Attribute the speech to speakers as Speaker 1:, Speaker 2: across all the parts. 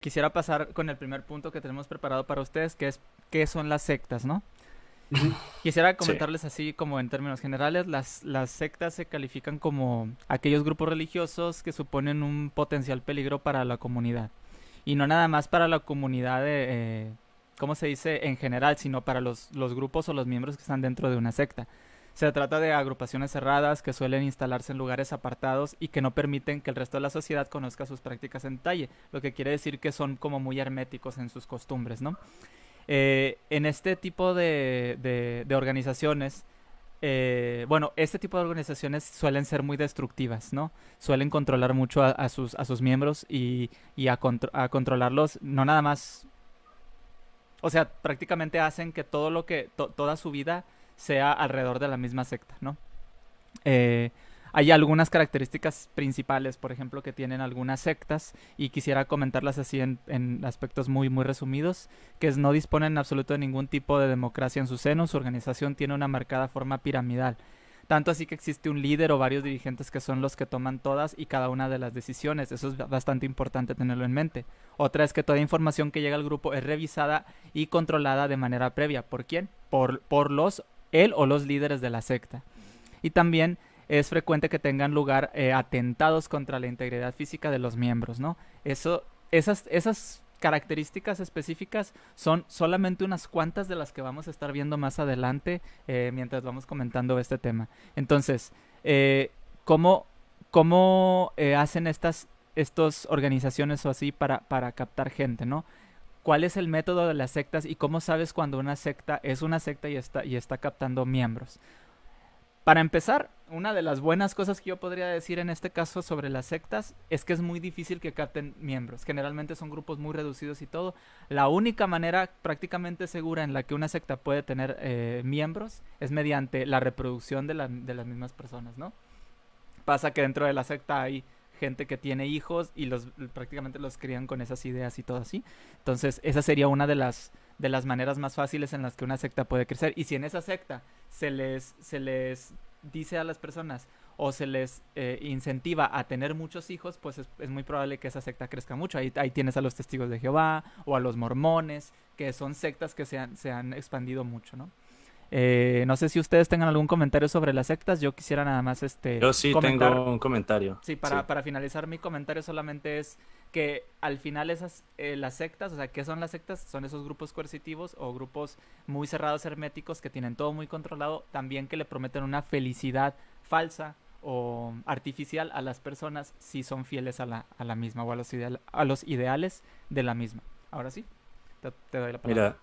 Speaker 1: Quisiera pasar con el primer punto que tenemos preparado para ustedes, que es qué son las sectas, ¿no?
Speaker 2: Ujú.
Speaker 1: Quisiera
Speaker 2: Sí,
Speaker 1: comentarles así como en términos generales, las sectas se califican como aquellos grupos religiosos que suponen un potencial peligro para la comunidad. Y no nada más para la comunidad ¿cómo se dice? En general, sino para los grupos o los miembros que están dentro de una secta. Se trata de agrupaciones cerradas que suelen instalarse en lugares apartados y que no permiten que el resto de la sociedad conozca sus prácticas en detalle, lo que quiere decir que son como muy herméticos en sus costumbres, ¿no? En este tipo de organizaciones, bueno, este tipo de organizaciones suelen ser muy destructivas, ¿no? Suelen controlar mucho a sus miembros y a controlarlos, no nada más, o sea, prácticamente hacen que todo toda su vida sea alrededor de la misma secta, ¿no? Eh, Hay algunas características principales, por ejemplo, que tienen algunas sectas y quisiera comentarlas así en aspectos muy resumidos, que es no disponen en absoluto de ningún tipo de democracia en su seno, su organización tiene una marcada forma piramidal. Tanto así que existe un líder o varios dirigentes que son los que toman todas y cada una de las decisiones. Eso es bastante importante tenerlo en mente. Otra es que toda información que llega al grupo es revisada y controlada de manera previa. ¿Por quién? Por él o los líderes de la secta. Y también es frecuente que tengan lugar atentados contra la integridad física de los miembros, ¿no? Esas características específicas son solamente unas cuantas de las que vamos a estar viendo más adelante mientras vamos comentando este tema. Entonces, eh, ¿cómo, cómo hacen estas organizaciones o así para captar gente, ¿no? ¿Cuál es el método de las sectas y cómo sabes cuando una secta es una secta y está captando miembros? Para empezar, una de las buenas cosas que yo podría decir en este caso sobre las sectas es que es muy difícil que capten miembros. Generalmente son grupos muy reducidos y todo. La única manera prácticamente segura en la que una secta puede tener miembros es mediante la reproducción de las mismas personas, ¿no? Pasa que dentro de la secta hay gente que tiene hijos y prácticamente los crían con esas ideas y todo así. Entonces, esa sería una de las maneras más fáciles en las que una secta puede crecer. Y si en esa secta se les dice a las personas o se les incentiva a tener muchos hijos, pues es muy probable que esa secta crezca mucho. Ahí tienes a los testigos de Jehová o a los mormones, que son sectas que se han expandido mucho, ¿no? No sé si ustedes tengan algún comentario sobre las sectas. Yo quisiera nada más
Speaker 2: yo sí
Speaker 1: comentar.
Speaker 2: tengo un comentario.
Speaker 1: Sí,
Speaker 2: Sí.
Speaker 1: para finalizar mi comentario solamente es que al final las sectas, o sea, ¿qué son las sectas? Son esos grupos coercitivos o grupos muy cerrados herméticos que tienen todo muy controlado, también que le prometen una felicidad falsa o artificial a las personas si son fieles a a la misma o a a los ideales de la misma. Ahora sí, te doy la palabra.
Speaker 2: Mira,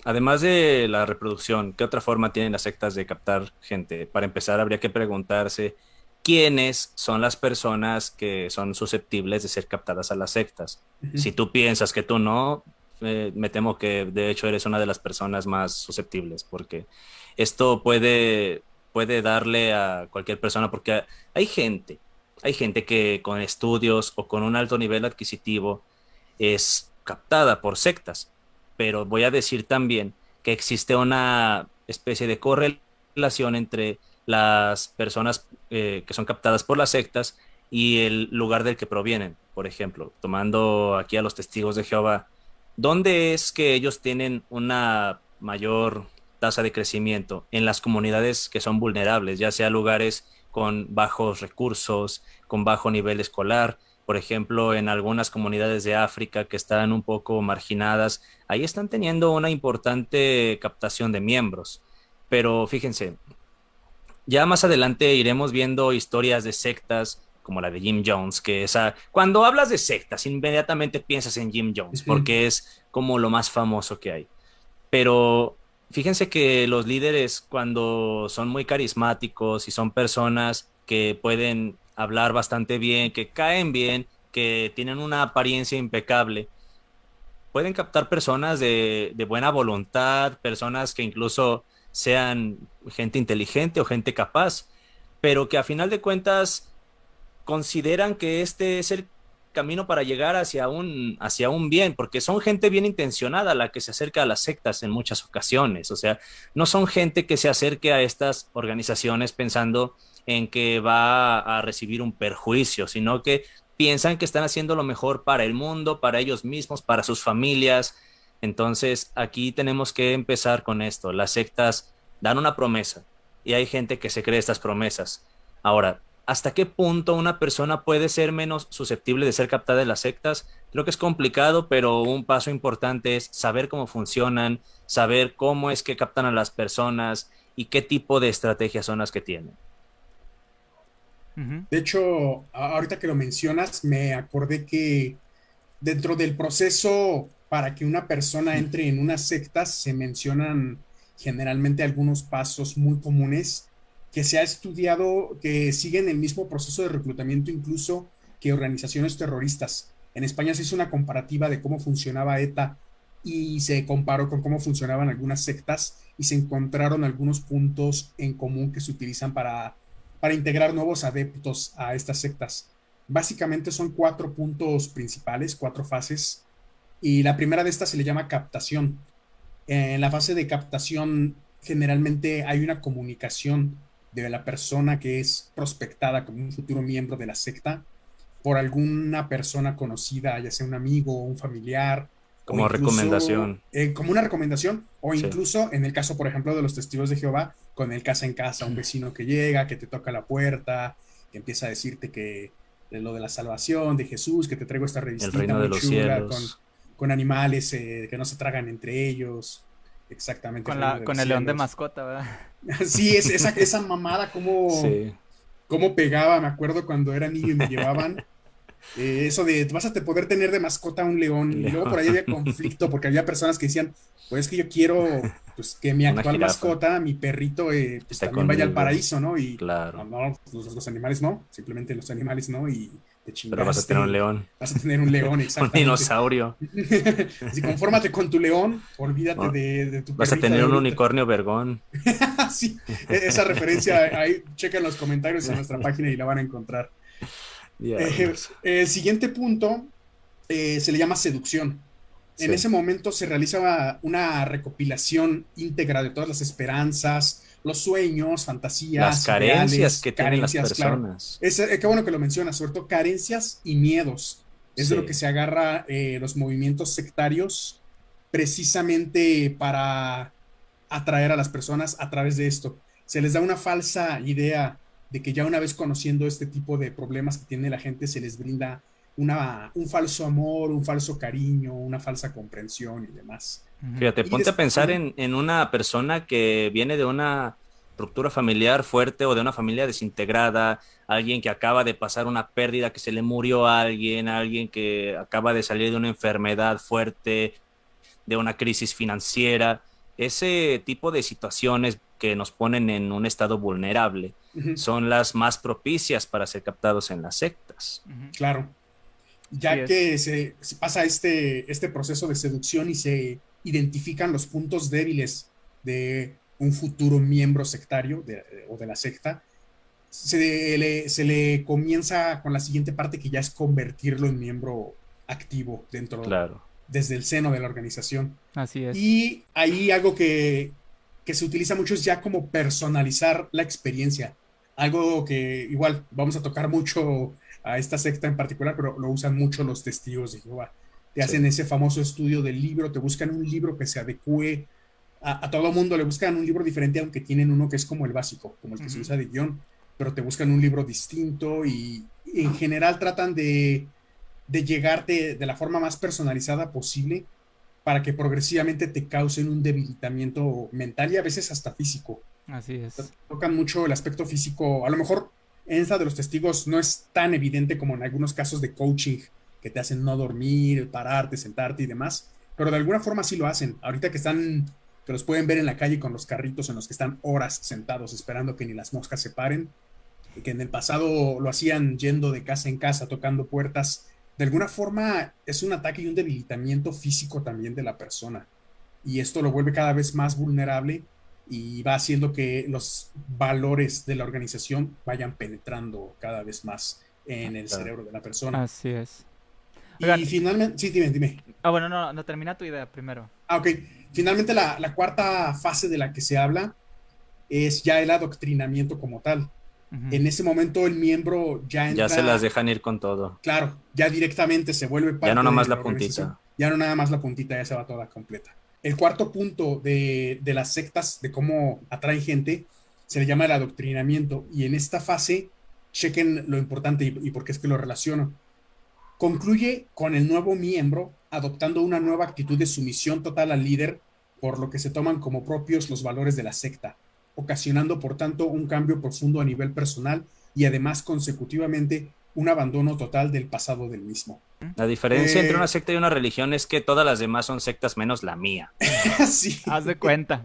Speaker 2: además de la reproducción, ¿qué otra forma tienen las sectas de captar gente? Para empezar, habría que preguntarse quiénes son las personas que son susceptibles de ser captadas a las sectas.
Speaker 1: Ujú.
Speaker 2: Si tú piensas que tú no, me temo que de hecho eres una de las personas más susceptibles, porque esto puede darle a cualquier persona, porque hay gente, hay gente que con estudios o con un alto nivel adquisitivo es captada por sectas, pero voy a decir también que existe una especie de correlación entre las personas que son captadas por las sectas y el lugar del que provienen. Por ejemplo, tomando aquí a los testigos de Jehová, ¿dónde es que ellos tienen una mayor tasa de crecimiento? En las comunidades que son vulnerables, ya sea lugares con bajos recursos, con bajo nivel escolar, por ejemplo, en algunas comunidades de África que están un poco marginadas, ahí están teniendo una importante captación de miembros. Pero fíjense, ya más adelante iremos viendo historias de sectas como la de Jim Jones, que esa, cuando hablas de sectas, inmediatamente piensas en Jim Jones,
Speaker 1: Ujú.
Speaker 2: porque es como lo más famoso que hay. Pero fíjense que los líderes, cuando son muy carismáticos y son personas que pueden hablar bastante bien, que caen bien, que tienen una apariencia impecable, pueden captar personas de buena voluntad, personas que incluso sean gente inteligente o gente capaz, pero que a final de cuentas consideran que este es el camino para llegar hacia un bien, porque son gente bien intencionada la que se acerca a las sectas en muchas ocasiones, o sea, no son gente que se acerque a estas organizaciones pensando en que va a recibir un perjuicio, sino que piensan que están haciendo lo mejor para el mundo, para ellos mismos, para sus familias. Entonces, aquí tenemos que empezar con esto. Las sectas dan una promesa y hay gente que se cree estas promesas. Ahora, ¿hasta qué punto una persona puede ser menos susceptible de ser captada de las sectas? Creo que es complicado, pero un paso importante es saber cómo funcionan, saber cómo es que captan a las personas y qué tipo de estrategias son las que tienen.
Speaker 1: Ujú.
Speaker 3: De hecho, ahorita que lo mencionas, me acordé que dentro del proceso para que una persona entre en una secta se mencionan generalmente algunos pasos muy comunes que se ha estudiado que siguen el mismo proceso de reclutamiento incluso que organizaciones terroristas. En España se hizo una comparativa de cómo funcionaba ETA y se comparó con cómo funcionaban algunas sectas y se encontraron algunos puntos en común que se utilizan para integrar nuevos adeptos a estas sectas. Básicamente son 4 puntos principales, 4 fases, y la primera de estas se le llama captación. En la fase de captación generalmente hay una comunicación de la persona que es prospectada como un futuro miembro de la secta por alguna persona conocida, ya sea un amigo, un familiar, o
Speaker 2: Como
Speaker 3: incluso
Speaker 2: recomendación.
Speaker 3: como una recomendación, o
Speaker 2: Sí,
Speaker 3: incluso en el caso, por ejemplo, de los testigos de Jehová, con el casa en casa, un vecino que llega, que te toca la puerta, que empieza a decirte que de lo de la salvación de Jesús, que te traigo esta
Speaker 2: el
Speaker 3: revistita
Speaker 2: reino de
Speaker 3: muy
Speaker 2: los
Speaker 3: chula
Speaker 2: cielos.
Speaker 3: con animales que no se tragan entre ellos, exactamente el reino de
Speaker 1: Con
Speaker 3: los
Speaker 1: el león de
Speaker 3: cielos.
Speaker 1: mascota, ¿verdad?
Speaker 3: Sí, esa mamada
Speaker 2: Sí,
Speaker 3: cómo pegaba, me acuerdo cuando era niño y me llevaban eso de vas a poder tener de mascota un león.
Speaker 2: el
Speaker 3: Y luego por ahí
Speaker 2: león.
Speaker 3: había conflicto porque había personas que decían, pues es que yo quiero pues que mi
Speaker 2: Una
Speaker 3: actual
Speaker 2: jirafa
Speaker 3: mascota, mi perrito, pues
Speaker 2: está
Speaker 3: también vaya al
Speaker 2: conmigo,
Speaker 3: paraíso, ¿no? Y no,
Speaker 2: claro.
Speaker 3: no, los animales no, simplemente los animales no, y te
Speaker 2: Pero vas a tener un
Speaker 3: chingaste,
Speaker 2: león,
Speaker 3: vas a tener un león,
Speaker 2: un
Speaker 3: exactamente.
Speaker 2: dinosaurio.
Speaker 3: Así, confórmate con tu león, olvídate
Speaker 2: ¿No?
Speaker 3: de tu
Speaker 2: Vas a
Speaker 3: perrita de
Speaker 2: tener un
Speaker 3: ahorita.
Speaker 2: unicornio vergón.
Speaker 3: Sí, esa referencia ahí, chequen los comentarios en nuestra página y la van a encontrar.
Speaker 2: Diablos.
Speaker 3: El siguiente punto se le llama seducción. En
Speaker 2: Sí.
Speaker 3: ese momento se realiza una recopilación íntegra de todas las esperanzas, los sueños,
Speaker 2: Las
Speaker 3: fantasías,
Speaker 2: carencias
Speaker 3: ideales,
Speaker 2: que tienen las
Speaker 3: carencias, claro.
Speaker 2: personas.
Speaker 3: Qué bueno que lo mencionas, sobre todo carencias y miedos. Es de lo que
Speaker 2: Sí,
Speaker 3: se agarra los movimientos sectarios precisamente para atraer a las personas a través de esto. Se les da una falsa idea de que ya una vez conociendo este tipo de problemas que tiene la gente, se les brinda un falso amor, un falso cariño, una falsa comprensión y demás.
Speaker 1: Ujú.
Speaker 2: fíjate,
Speaker 3: Y
Speaker 2: ponte a pensar
Speaker 3: ajá,
Speaker 2: en una persona que viene de una ruptura familiar fuerte o de una familia desintegrada, alguien que acaba de pasar una pérdida, que se le murió a alguien que acaba de salir de una enfermedad fuerte, de una crisis financiera, ese tipo de situaciones que nos ponen en un estado vulnerable
Speaker 3: uh-huh,
Speaker 2: son las más propicias para ser captados en las sectas.
Speaker 1: Ujú.
Speaker 3: claro,
Speaker 1: Sí
Speaker 3: ya
Speaker 1: es.
Speaker 3: que se pasa este proceso de seducción y se identifican los puntos débiles de un futuro miembro sectario o de la secta, se le comienza con la siguiente parte que ya es convertirlo en miembro activo dentro,
Speaker 2: Claro,
Speaker 3: desde el seno de la organización.
Speaker 1: Así es.
Speaker 3: Y ahí algo que se utiliza mucho es ya como personalizar la experiencia. Algo que igual vamos a tocar mucho a esta secta en particular, pero lo usan mucho los testigos de Jehová. Te hacen
Speaker 2: sí,
Speaker 3: ese famoso estudio del libro, te buscan un libro que se adecue a todo mundo, le buscan un libro diferente, aunque tienen uno que es como el básico, como el que se
Speaker 1: Ujú.
Speaker 3: usa de guión, pero te buscan un libro distinto y en general tratan de llegarte de la forma más personalizada posible para que progresivamente te causen un debilitamiento mental y a veces hasta físico.
Speaker 1: Así es.
Speaker 3: Tocan mucho el aspecto físico. A lo mejor en esta de los testigos no es tan evidente como en algunos casos de coaching que te hacen no dormir, pararte, sentarte y demás, pero de alguna forma sí lo hacen. Ahorita que los pueden ver en la calle con los carritos en los que están horas sentados esperando que ni las moscas se paren, y que en el pasado lo hacían yendo de casa en casa, tocando puertas, de alguna forma es un ataque y un debilitamiento físico también de la persona. Y esto lo vuelve cada vez más vulnerable y va haciendo que los valores de la organización vayan penetrando cada vez más en el
Speaker 2: claro.
Speaker 3: cerebro de la persona.
Speaker 1: Así es.
Speaker 3: Y
Speaker 1: Oigan,
Speaker 3: finalmente, sí, dime.
Speaker 1: bueno, no, no, termina tu idea primero.
Speaker 3: Ok, finalmente la cuarta fase de la que se habla es ya el adoctrinamiento como tal.
Speaker 1: Ujú.
Speaker 3: en ese momento el miembro ya
Speaker 2: Ya se las
Speaker 3: entra,
Speaker 2: dejan ir con todo.
Speaker 3: claro, ya directamente se vuelve
Speaker 2: Ya no
Speaker 3: parte de
Speaker 2: nomás
Speaker 3: la
Speaker 2: la
Speaker 3: organización,
Speaker 2: puntita.
Speaker 3: ya no nada más la puntita, ya se va toda completa. El cuarto punto de las sectas, de cómo atraen gente, se le llama el adoctrinamiento, y en esta fase, chequen lo importante y por qué es que lo relaciono. Concluye con el nuevo miembro adoptando una nueva actitud de sumisión total al líder, por lo que se toman como propios los valores de la secta, ocasionando por tanto un cambio profundo a nivel personal y además consecutivamente un abandono total del pasado del mismo.
Speaker 2: La diferencia entre una
Speaker 3: Eh,
Speaker 2: secta y una religión es que todas las demás son sectas menos la mía.
Speaker 1: Haz de
Speaker 3: sí,
Speaker 1: cuenta.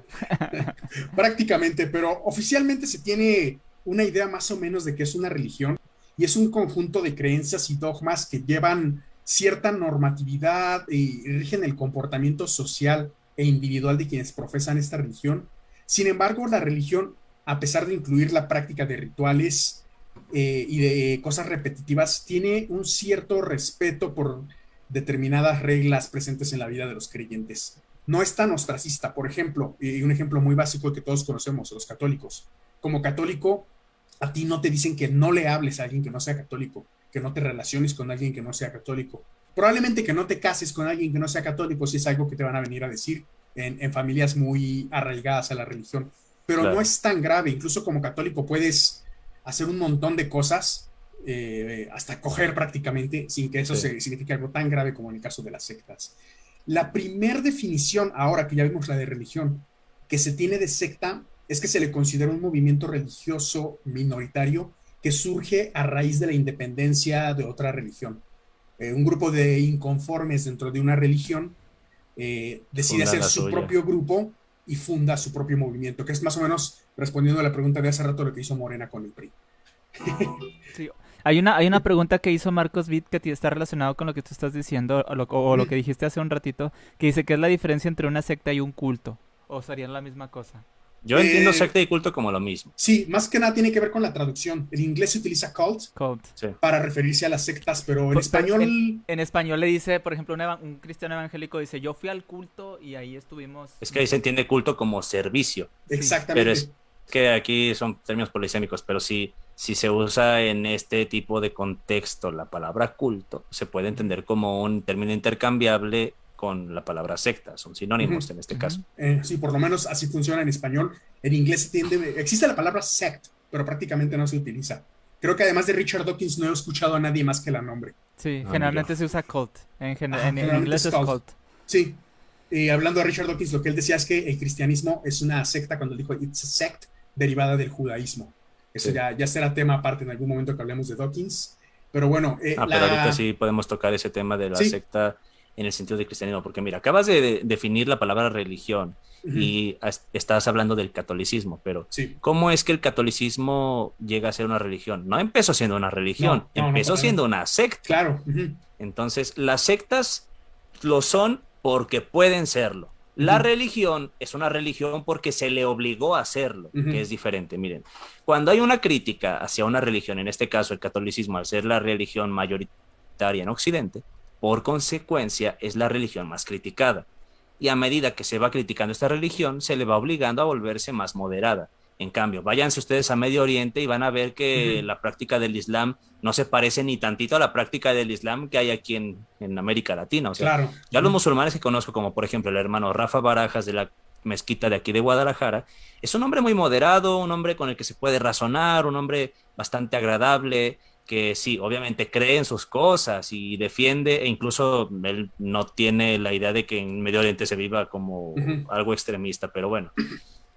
Speaker 3: prácticamente, pero oficialmente se tiene una idea más o menos de que es una religión y es un conjunto de creencias y dogmas que llevan cierta normatividad y rigen el comportamiento social e individual de quienes profesan esta religión. Sin embargo, la religión, a pesar de incluir la práctica de rituales y de cosas repetitivas, tiene un cierto respeto por determinadas reglas presentes en la vida de los creyentes. No es tan ostracista. Por ejemplo, y un ejemplo muy básico que todos conocemos, los católicos. Como católico, a ti no te dicen que no le hables a alguien que no sea católico, que no te relaciones con alguien que no sea católico. Probablemente que no te cases con alguien que no sea católico, si es algo que te van a venir a decir en familias muy arraigadas a la religión. Pero no
Speaker 2: Claro.
Speaker 3: es tan grave. Incluso como católico puedes hacer un montón de cosas, hasta coger prácticamente, sin que eso
Speaker 2: Sí.
Speaker 3: signifique algo tan grave como en el caso de las sectas. La primer definición, ahora que ya vimos la de religión, que se tiene de secta es que se le considera un movimiento religioso minoritario que surge a raíz de la independencia de otra religión. Un grupo de inconformes dentro de una religión decide
Speaker 2: Fundan
Speaker 3: hacer
Speaker 2: la
Speaker 3: su
Speaker 2: suya.
Speaker 3: propio grupo y funda su propio movimiento, que es más o menos respondiendo a la pregunta de hace rato lo que hizo Morena con el PRI.
Speaker 1: Sí. Hay una pregunta que hizo Marcos Witt que está relacionado con lo que tú estás diciendo o lo que dijiste hace un ratito, que dice que es la diferencia entre una secta y un culto. ¿O serían la misma cosa?
Speaker 2: Yo entiendo
Speaker 3: Eh,
Speaker 2: secta y culto como lo mismo.
Speaker 3: sí, más que nada tiene que ver con la traducción. En inglés se utiliza cult
Speaker 1: Cult.
Speaker 2: Sí.
Speaker 3: para referirse a las sectas, pero en
Speaker 1: Pero
Speaker 3: español,
Speaker 1: en español le dice, por ejemplo, un cristiano evangélico dice, yo fui al culto y ahí estuvimos,
Speaker 2: Es que
Speaker 1: no
Speaker 2: ahí se
Speaker 1: sé.
Speaker 2: entiende culto como servicio.
Speaker 1: Sí.
Speaker 2: Pero
Speaker 3: exactamente.
Speaker 2: es que aquí son términos polisémicos, pero si se usa en este tipo de contexto la palabra culto, se puede entender como un término intercambiable con la palabra secta, son sinónimos
Speaker 3: Ujú.
Speaker 2: en este caso.
Speaker 1: Ujú.
Speaker 3: Sí, por lo menos así funciona en español. En inglés se tiende, existe la palabra sect, pero prácticamente no se utiliza. Creo que además de Richard Dawkins no he escuchado a nadie más que la nombre.
Speaker 1: Sí,
Speaker 2: No, ni yo.
Speaker 1: generalmente se usa cult.
Speaker 3: Ajá,
Speaker 1: En
Speaker 3: generalmente
Speaker 1: inglés
Speaker 3: es
Speaker 1: es
Speaker 3: cult.
Speaker 1: cult.
Speaker 3: Sí. Hablando de Richard Dawkins, lo que él decía es que el cristianismo es una secta, cuando él dijo it's a sect, derivada del judaísmo. Eso
Speaker 2: Sí.
Speaker 3: ya será tema aparte en algún momento que hablemos de Dawkins. Pero bueno,
Speaker 2: Pero ahorita sí podemos tocar ese tema de la
Speaker 3: sí,
Speaker 2: secta en el sentido de cristianismo, porque mira, acabas de definir la palabra religión
Speaker 3: uh-huh,
Speaker 2: y estás hablando del catolicismo, pero
Speaker 3: sí,
Speaker 2: ¿cómo es que el catolicismo llega a ser una religión? No empezó siendo una religión,
Speaker 3: no,
Speaker 2: empezó
Speaker 3: para nada.
Speaker 2: siendo una secta.
Speaker 3: Claro, uh-huh,
Speaker 2: Entonces, las sectas lo son porque pueden serlo. La
Speaker 3: uh-huh,
Speaker 2: religión es una religión porque se le obligó a hacerlo, que
Speaker 3: uh-huh,
Speaker 2: es diferente. Miren, cuando hay una crítica hacia una religión, en este caso el catolicismo, al ser la religión mayoritaria en Occidente, por consecuencia es la religión más criticada. Y a medida que se va criticando esta religión, se le va obligando a volverse más moderada. En cambio, váyanse ustedes a Medio Oriente y van a ver que
Speaker 3: uh-huh,
Speaker 2: la práctica del Islam no se parece ni tantito a la práctica del Islam que hay aquí en América Latina. O sea,
Speaker 3: claro,
Speaker 2: ya los musulmanes que conozco, como por ejemplo el hermano Rafa Barajas de la mezquita de aquí de Guadalajara, es un hombre muy moderado, un hombre con el que se puede razonar, un hombre bastante agradable, que sí, obviamente cree en sus cosas y defiende, e incluso él no tiene la idea de que en Medio Oriente se viva como
Speaker 3: uh-huh,
Speaker 2: algo extremista, pero bueno,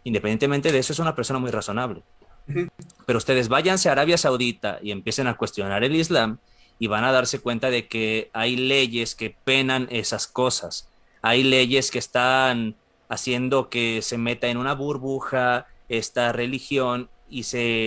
Speaker 2: independientemente de eso es una persona muy razonable.
Speaker 3: uh-huh,
Speaker 2: Pero ustedes váyanse a Arabia Saudita y empiecen a cuestionar el Islam y van a darse cuenta de que hay leyes que penan esas cosas. Hay leyes que están haciendo que se meta en una burbuja esta religión y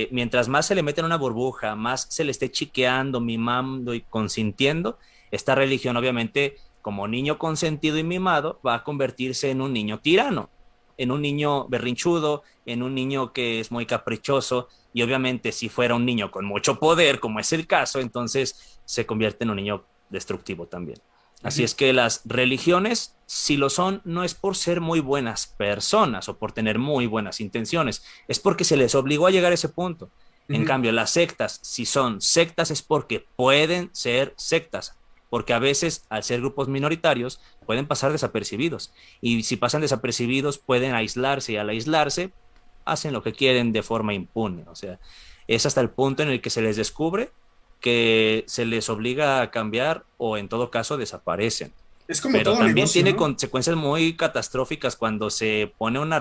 Speaker 2: mientras más se le mete en una burbuja, más se le esté chiqueando, mimando y consintiendo, esta religión obviamente como niño consentido y mimado va a convertirse en un niño tirano, en un niño berrinchudo, en un niño que es muy caprichoso y obviamente si fuera un niño con mucho poder, como es el caso, entonces se convierte en un niño destructivo también. Así
Speaker 3: uh-huh,
Speaker 2: es que las religiones, si lo son, no es por ser muy buenas personas o por tener muy buenas intenciones, es porque se les obligó a llegar a ese punto. En cambio, las sectas, si son sectas es porque pueden ser sectas, porque a veces, al ser grupos minoritarios, pueden pasar desapercibidos. Y si pasan desapercibidos, pueden aislarse, y al aislarse, hacen lo que quieren de forma impune. O sea, es hasta el punto en el que se les descubre que se les obliga a cambiar o en todo caso desaparecen.
Speaker 3: Es como
Speaker 2: Pero
Speaker 3: todo
Speaker 2: también
Speaker 3: negocio,
Speaker 2: tiene
Speaker 3: ¿no?
Speaker 2: consecuencias muy catastróficas cuando se pone una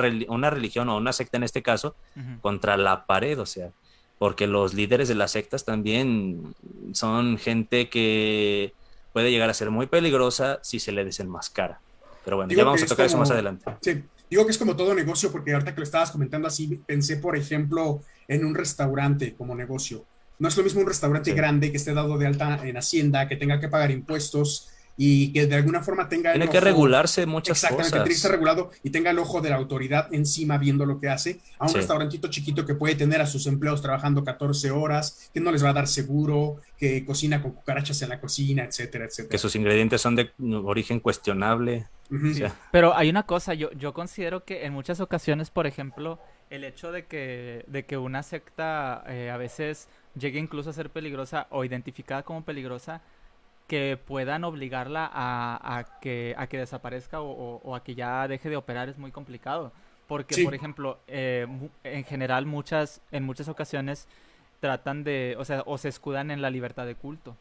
Speaker 2: religión o una secta en este caso
Speaker 1: Ujú.
Speaker 2: contra la pared, o sea, porque los líderes de las sectas también son gente que puede llegar a ser muy peligrosa si se le desenmascara. Pero bueno, ya
Speaker 3: Digo que
Speaker 2: vamos a
Speaker 3: es
Speaker 2: tocar eso más
Speaker 3: como,
Speaker 2: adelante.
Speaker 3: sí, digo que es como todo negocio, porque ahorita que lo estabas comentando así, pensé, por ejemplo, en un restaurante como negocio. No es lo mismo un restaurante
Speaker 2: Sí.
Speaker 3: grande que esté dado de alta en Hacienda, que tenga que pagar impuestos y que de alguna forma tenga el
Speaker 2: Tiene que
Speaker 3: ojo,
Speaker 2: regularse muchas
Speaker 3: exactamente, tiene que estar
Speaker 2: cosas.
Speaker 3: regulado y tenga el ojo de la autoridad encima viendo lo que hace, a un
Speaker 2: Sí.
Speaker 3: restaurantito chiquito que puede tener a sus empleados trabajando 14 horas, que no les va a dar seguro, que cocina con cucarachas en la cocina, etcétera,
Speaker 2: Que
Speaker 3: etcétera.
Speaker 2: sus ingredientes son de origen cuestionable. O
Speaker 3: Ujú.
Speaker 1: Sí,
Speaker 2: sea,
Speaker 1: pero hay una cosa, yo considero que en muchas ocasiones, por ejemplo, el hecho de que una secta a veces llegue incluso a ser peligrosa o identificada como peligrosa, que puedan obligarla a que desaparezca o a que ya deje de operar es muy complicado. Porque, por
Speaker 3: Sí.
Speaker 1: ejemplo, en general en muchas ocasiones tratan de, o sea, o se escudan en la libertad de culto.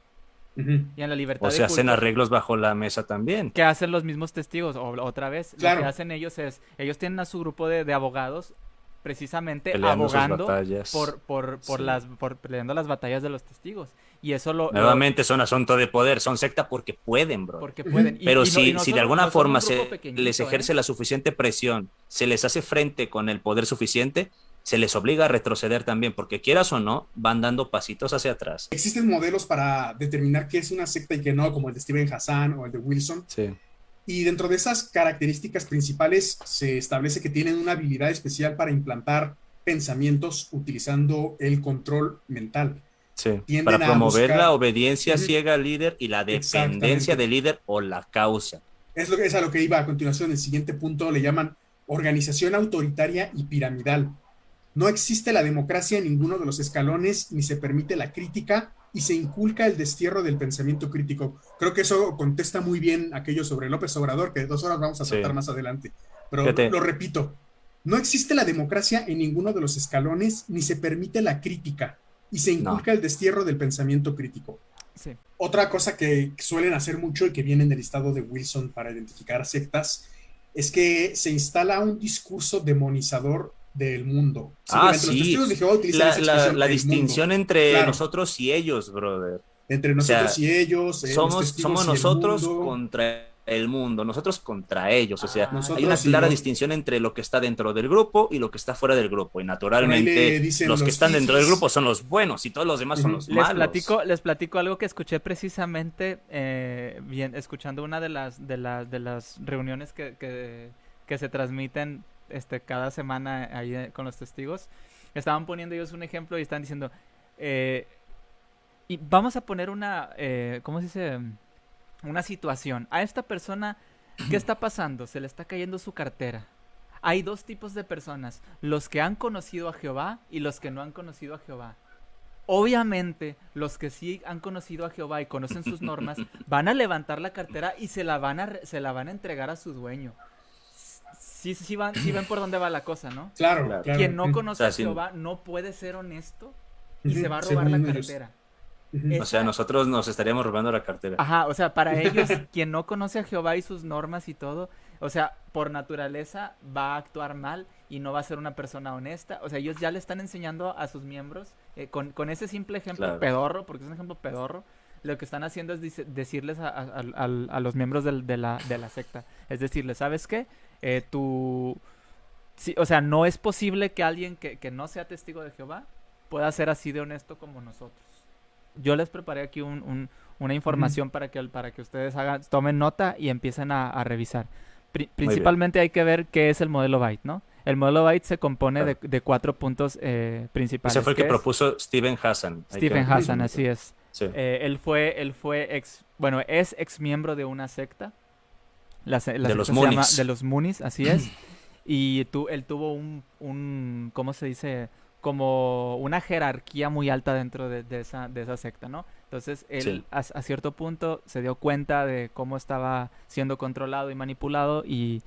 Speaker 3: Ujú.
Speaker 1: Y en la
Speaker 2: o
Speaker 1: libertad de
Speaker 2: se hacen
Speaker 1: culto,
Speaker 2: arreglos bajo la mesa también.
Speaker 1: ¿qué hacen los mismos testigos? Otra vez, lo que
Speaker 3: Claro.
Speaker 1: hacen ellos es, ellos tienen a su grupo de abogados precisamente
Speaker 2: Peleando sus
Speaker 1: abogando
Speaker 2: batallas. Sí.
Speaker 1: por peleando las batallas de los testigos. Y eso
Speaker 2: Nuevamente es un asunto de poder, son secta porque pueden, brother.
Speaker 1: porque pueden.
Speaker 3: Ujú.
Speaker 2: Pero
Speaker 1: Y no
Speaker 2: si de
Speaker 1: son,
Speaker 2: alguna
Speaker 1: no son un
Speaker 2: forma
Speaker 1: grupo
Speaker 2: se les
Speaker 1: pequeñito, ¿eh?
Speaker 2: ejerce la suficiente presión, se les hace frente con el poder suficiente, se les obliga a retroceder también, porque quieras o no, van dando pasitos hacia atrás.
Speaker 3: Existen modelos para determinar qué es una secta y qué no, como el de Steven Hassan o el de Wilson.
Speaker 2: Sí,
Speaker 3: Y dentro de esas características principales se establece que tienen una habilidad especial para implantar pensamientos utilizando el control mental.
Speaker 2: sí.
Speaker 3: Tienden
Speaker 2: Para
Speaker 3: a
Speaker 2: promover la
Speaker 3: buscar,
Speaker 2: obediencia
Speaker 3: uh-huh,
Speaker 2: ciega al líder y la dependencia
Speaker 3: exactamente,
Speaker 2: del líder o la causa.
Speaker 3: es a lo que iba a continuación. El siguiente punto le llaman organización autoritaria y piramidal. No existe la democracia en ninguno de los escalones, ni se permite la crítica y se inculca el destierro del pensamiento crítico. Creo que eso contesta muy bien aquello sobre López Obrador, que de 2 horas vamos a tratar
Speaker 2: Sí.
Speaker 3: más adelante. Pero
Speaker 2: Fíjate,
Speaker 3: lo repito, no existe la democracia en ninguno de los escalones, ni se permite la crítica y se
Speaker 2: no.
Speaker 3: inculca el destierro del pensamiento crítico.
Speaker 1: Sí.
Speaker 3: Otra cosa que suelen hacer mucho y que viene en el listado de Wilson para identificar sectas es que se instala un discurso demonizador del mundo.
Speaker 2: Ah,
Speaker 3: Simplemente los
Speaker 2: sí.
Speaker 3: testigos de Jehová utilizan esa expresión,
Speaker 2: La
Speaker 3: el mundo.
Speaker 2: distinción entre
Speaker 3: Claro,
Speaker 2: nosotros y ellos, brother.
Speaker 3: entre
Speaker 2: O
Speaker 3: nosotros
Speaker 2: sea,
Speaker 3: y ellos, los
Speaker 2: somos
Speaker 3: testigos y el
Speaker 2: nosotros
Speaker 3: mundo,
Speaker 2: contra el mundo, nosotros contra ellos. O sea,
Speaker 1: Ah,
Speaker 2: hay una
Speaker 3: nosotros y
Speaker 2: clara
Speaker 3: los...
Speaker 2: distinción entre lo que está dentro del grupo y lo que está fuera del grupo. Y
Speaker 3: Por ahí le
Speaker 2: naturalmente,
Speaker 3: dicen
Speaker 2: los que
Speaker 3: los
Speaker 2: están dentro del grupo
Speaker 3: fifis.
Speaker 2: son los buenos y todos los demás son
Speaker 3: Uh-huh.
Speaker 2: los malos.
Speaker 1: les platico algo que escuché precisamente bien, escuchando una de las reuniones que se transmiten cada semana ahí con los testigos. Estaban poniendo ellos un ejemplo y están diciendo, eh, y vamos a poner ¿cómo se dice? Una situación. A esta persona, ¿qué está pasando? Se le está cayendo su cartera. Hay dos tipos de personas, los que han conocido a Jehová y los que no han conocido a Jehová. Obviamente, los que sí han conocido a Jehová y conocen sus normas, van a levantar la cartera y se la van a entregar a su dueño. Sí ven por dónde va la cosa, ¿no?
Speaker 3: Claro,
Speaker 2: Claro.
Speaker 3: claro.
Speaker 1: Quien no
Speaker 2: O
Speaker 1: conoce
Speaker 2: sea,
Speaker 1: a Jehová no puede ser honesto y se va a robar la
Speaker 3: Según ellos.
Speaker 1: cartera.
Speaker 3: Uh-huh.
Speaker 2: o sea, nosotros nos estaríamos robando la cartera.
Speaker 1: Ajá, o sea, para ellos, quien no conoce a Jehová y sus normas y todo, o sea, por naturaleza va a actuar mal y no va a ser una persona honesta. O sea, ellos ya le están enseñando a sus miembros, con ese simple ejemplo
Speaker 2: Claro.
Speaker 1: pedorro, porque es un ejemplo pedorro, lo que están haciendo es decirles a los miembros de la secta, es decirles, ¿sabes qué? Tú... Sí, o sea, no es posible que alguien que no sea testigo de Jehová pueda ser así de honesto como nosotros. Yo les preparé aquí una información para que ustedes tomen nota y empiecen a revisar. Principalmente hay que ver qué es el modelo Byte, ¿no? El modelo Byte se compone
Speaker 2: Claro.
Speaker 1: de 4 puntos principales.
Speaker 2: Ese fue el que
Speaker 1: es
Speaker 2: propuso Steven Hassan. Hay
Speaker 1: Stephen
Speaker 2: que
Speaker 1: Hassan,
Speaker 2: mencionarlo.
Speaker 1: así es.
Speaker 2: Sí.
Speaker 1: Él fue es ex miembro de una secta. La secta
Speaker 2: los
Speaker 1: se llama
Speaker 2: Moonies.
Speaker 1: de los Moonies, así es. Y él tuvo ¿cómo se dice? como una jerarquía muy alta dentro de esa secta, ¿no? Entonces él
Speaker 2: Sí,
Speaker 1: a cierto punto se dio cuenta de cómo estaba siendo controlado y manipulado y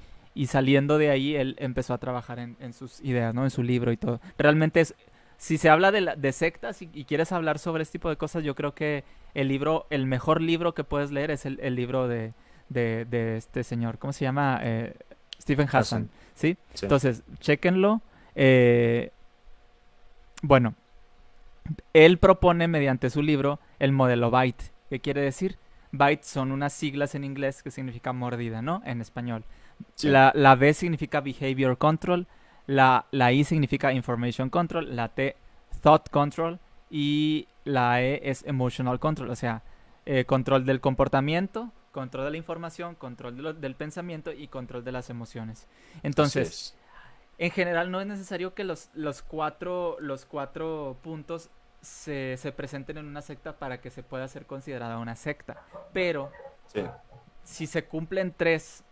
Speaker 1: saliendo de ahí él empezó a trabajar en sus ideas, ¿no? En su libro y todo. Realmente es, si se habla de sectas y quieres hablar sobre este tipo de cosas, yo creo que el mejor libro que puedes leer es el libro de este señor, ¿cómo se llama? Stephen Hassan,
Speaker 2: Hassan,
Speaker 1: ¿sí?
Speaker 2: sí,
Speaker 1: Entonces, chéquenlo. Eh, bueno, él propone mediante su libro el modelo BYTE. ¿Qué quiere decir? BYTE son unas siglas en inglés que significa mordida, ¿no? En español.
Speaker 2: sí,
Speaker 1: La B significa Behavior Control, la I significa Information Control, la T Thought Control y la E es Emotional Control, o sea, control del comportamiento, control de la información, control del pensamiento y control de las emociones.
Speaker 2: así
Speaker 1: Entonces,
Speaker 2: es.
Speaker 1: en general no es necesario que los cuatro puntos se presenten en una secta para que se pueda ser considerada una secta. Pero
Speaker 2: Sí,
Speaker 1: si se cumplen tres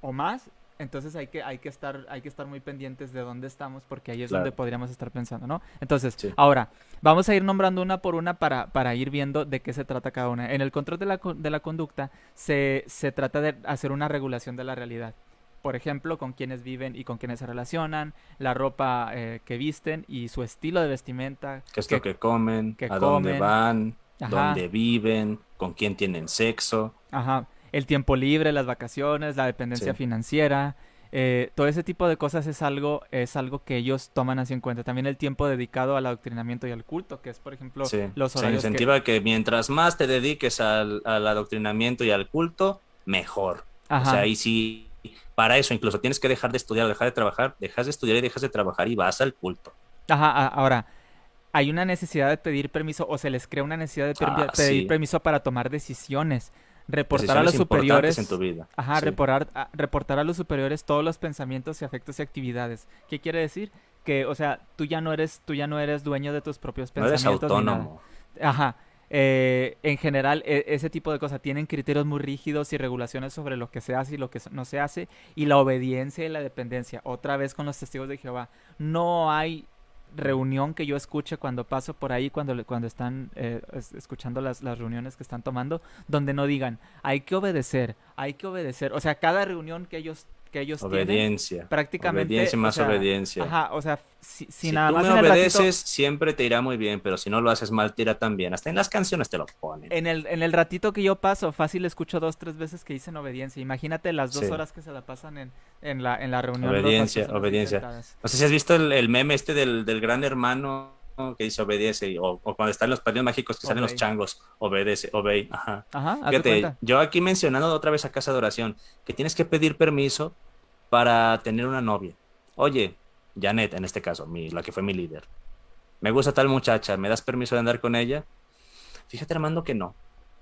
Speaker 1: o más, entonces hay que estar muy pendientes de dónde estamos, porque ahí es donde
Speaker 2: claro,
Speaker 1: podríamos estar pensando, ¿no? Entonces,
Speaker 2: sí,
Speaker 1: ahora, vamos a ir nombrando una por una para ir viendo de qué se trata cada una. En el control de la conducta se trata de hacer una regulación de la realidad. Por ejemplo, con quiénes viven y con quiénes se relacionan, la ropa que visten y su estilo de vestimenta,
Speaker 2: qué es lo
Speaker 1: que,
Speaker 2: que comen,
Speaker 1: que
Speaker 2: a dónde
Speaker 1: comen,
Speaker 2: van,
Speaker 1: ajá,
Speaker 2: dónde viven, con quién tienen sexo.
Speaker 1: ajá, el tiempo libre, las vacaciones, la dependencia
Speaker 2: Sí,
Speaker 1: financiera, todo ese tipo de cosas es algo que ellos toman así en cuenta. También el tiempo dedicado al adoctrinamiento y al culto, que es, por ejemplo,
Speaker 2: sí.
Speaker 1: los
Speaker 2: Se
Speaker 1: horarios que...
Speaker 2: incentiva que mientras más te dediques al adoctrinamiento y al culto, mejor. O sea,
Speaker 1: Ajá,
Speaker 2: ahí sí, para eso incluso tienes que dejar de estudiar, dejar de trabajar, dejas de estudiar y dejas de trabajar y vas al culto.
Speaker 1: ajá, ahora, hay una necesidad de pedir permiso o se les crea una necesidad de
Speaker 2: Ah,
Speaker 1: pedir
Speaker 2: sí.
Speaker 1: permiso para tomar decisiones, reportar a
Speaker 2: Decisiones
Speaker 1: los
Speaker 2: importantes en tu
Speaker 1: superiores,
Speaker 2: vida.
Speaker 1: ajá,
Speaker 2: Sí,
Speaker 1: reportar a los superiores todos los pensamientos y afectos y actividades. ¿Qué quiere decir? Que, o sea, tú ya no eres dueño de tus propios
Speaker 2: no eres
Speaker 1: pensamientos ni nada.
Speaker 2: autónomo.
Speaker 1: Ajá. En general, ese tipo de cosas tienen criterios muy rígidos y regulaciones sobre lo que se hace y lo que no se hace, y la obediencia y la dependencia. Otra vez con los testigos de Jehová. No hay reunión que yo escuche cuando paso por ahí, cuando están escuchando las reuniones que están tomando, donde no digan, hay que obedecer, hay que obedecer. O sea, cada reunión que ellos tienen,
Speaker 2: Obediencia, obediencia
Speaker 1: prácticamente,
Speaker 2: y
Speaker 1: o
Speaker 2: más
Speaker 1: sea,
Speaker 2: obediencia.
Speaker 1: ajá, o sea, si
Speaker 2: Si
Speaker 1: nada
Speaker 2: tú
Speaker 1: más
Speaker 2: me
Speaker 1: en el ratito.
Speaker 2: obedeces, siempre te irá muy bien, pero si no lo haces mal, te irá también. Hasta en las canciones te lo ponen.
Speaker 1: En el ratito que yo paso, fácil escucho 2, 3 veces que dicen obediencia. Imagínate las dos
Speaker 2: Sí,
Speaker 1: horas que se la pasan en la reunión las
Speaker 2: obediencia,
Speaker 1: personas ahí
Speaker 2: obediencia.
Speaker 1: sentadas.
Speaker 2: No sé si has visto el meme este del gran hermano, ¿no? Que dice obedece, o cuando están los padrinos mágicos que salen los
Speaker 1: Obey.
Speaker 2: changos, obedece, obey, ajá.
Speaker 1: Ajá, haz de
Speaker 2: Fíjate,
Speaker 1: cuenta.
Speaker 2: yo aquí mencionando otra vez a casa de oración, que tienes que pedir permiso para tener una novia. Oye, Janet, en este caso, la que fue mi líder. Me gusta tal muchacha, ¿me das permiso de andar con ella? Fíjate, Armando, que no,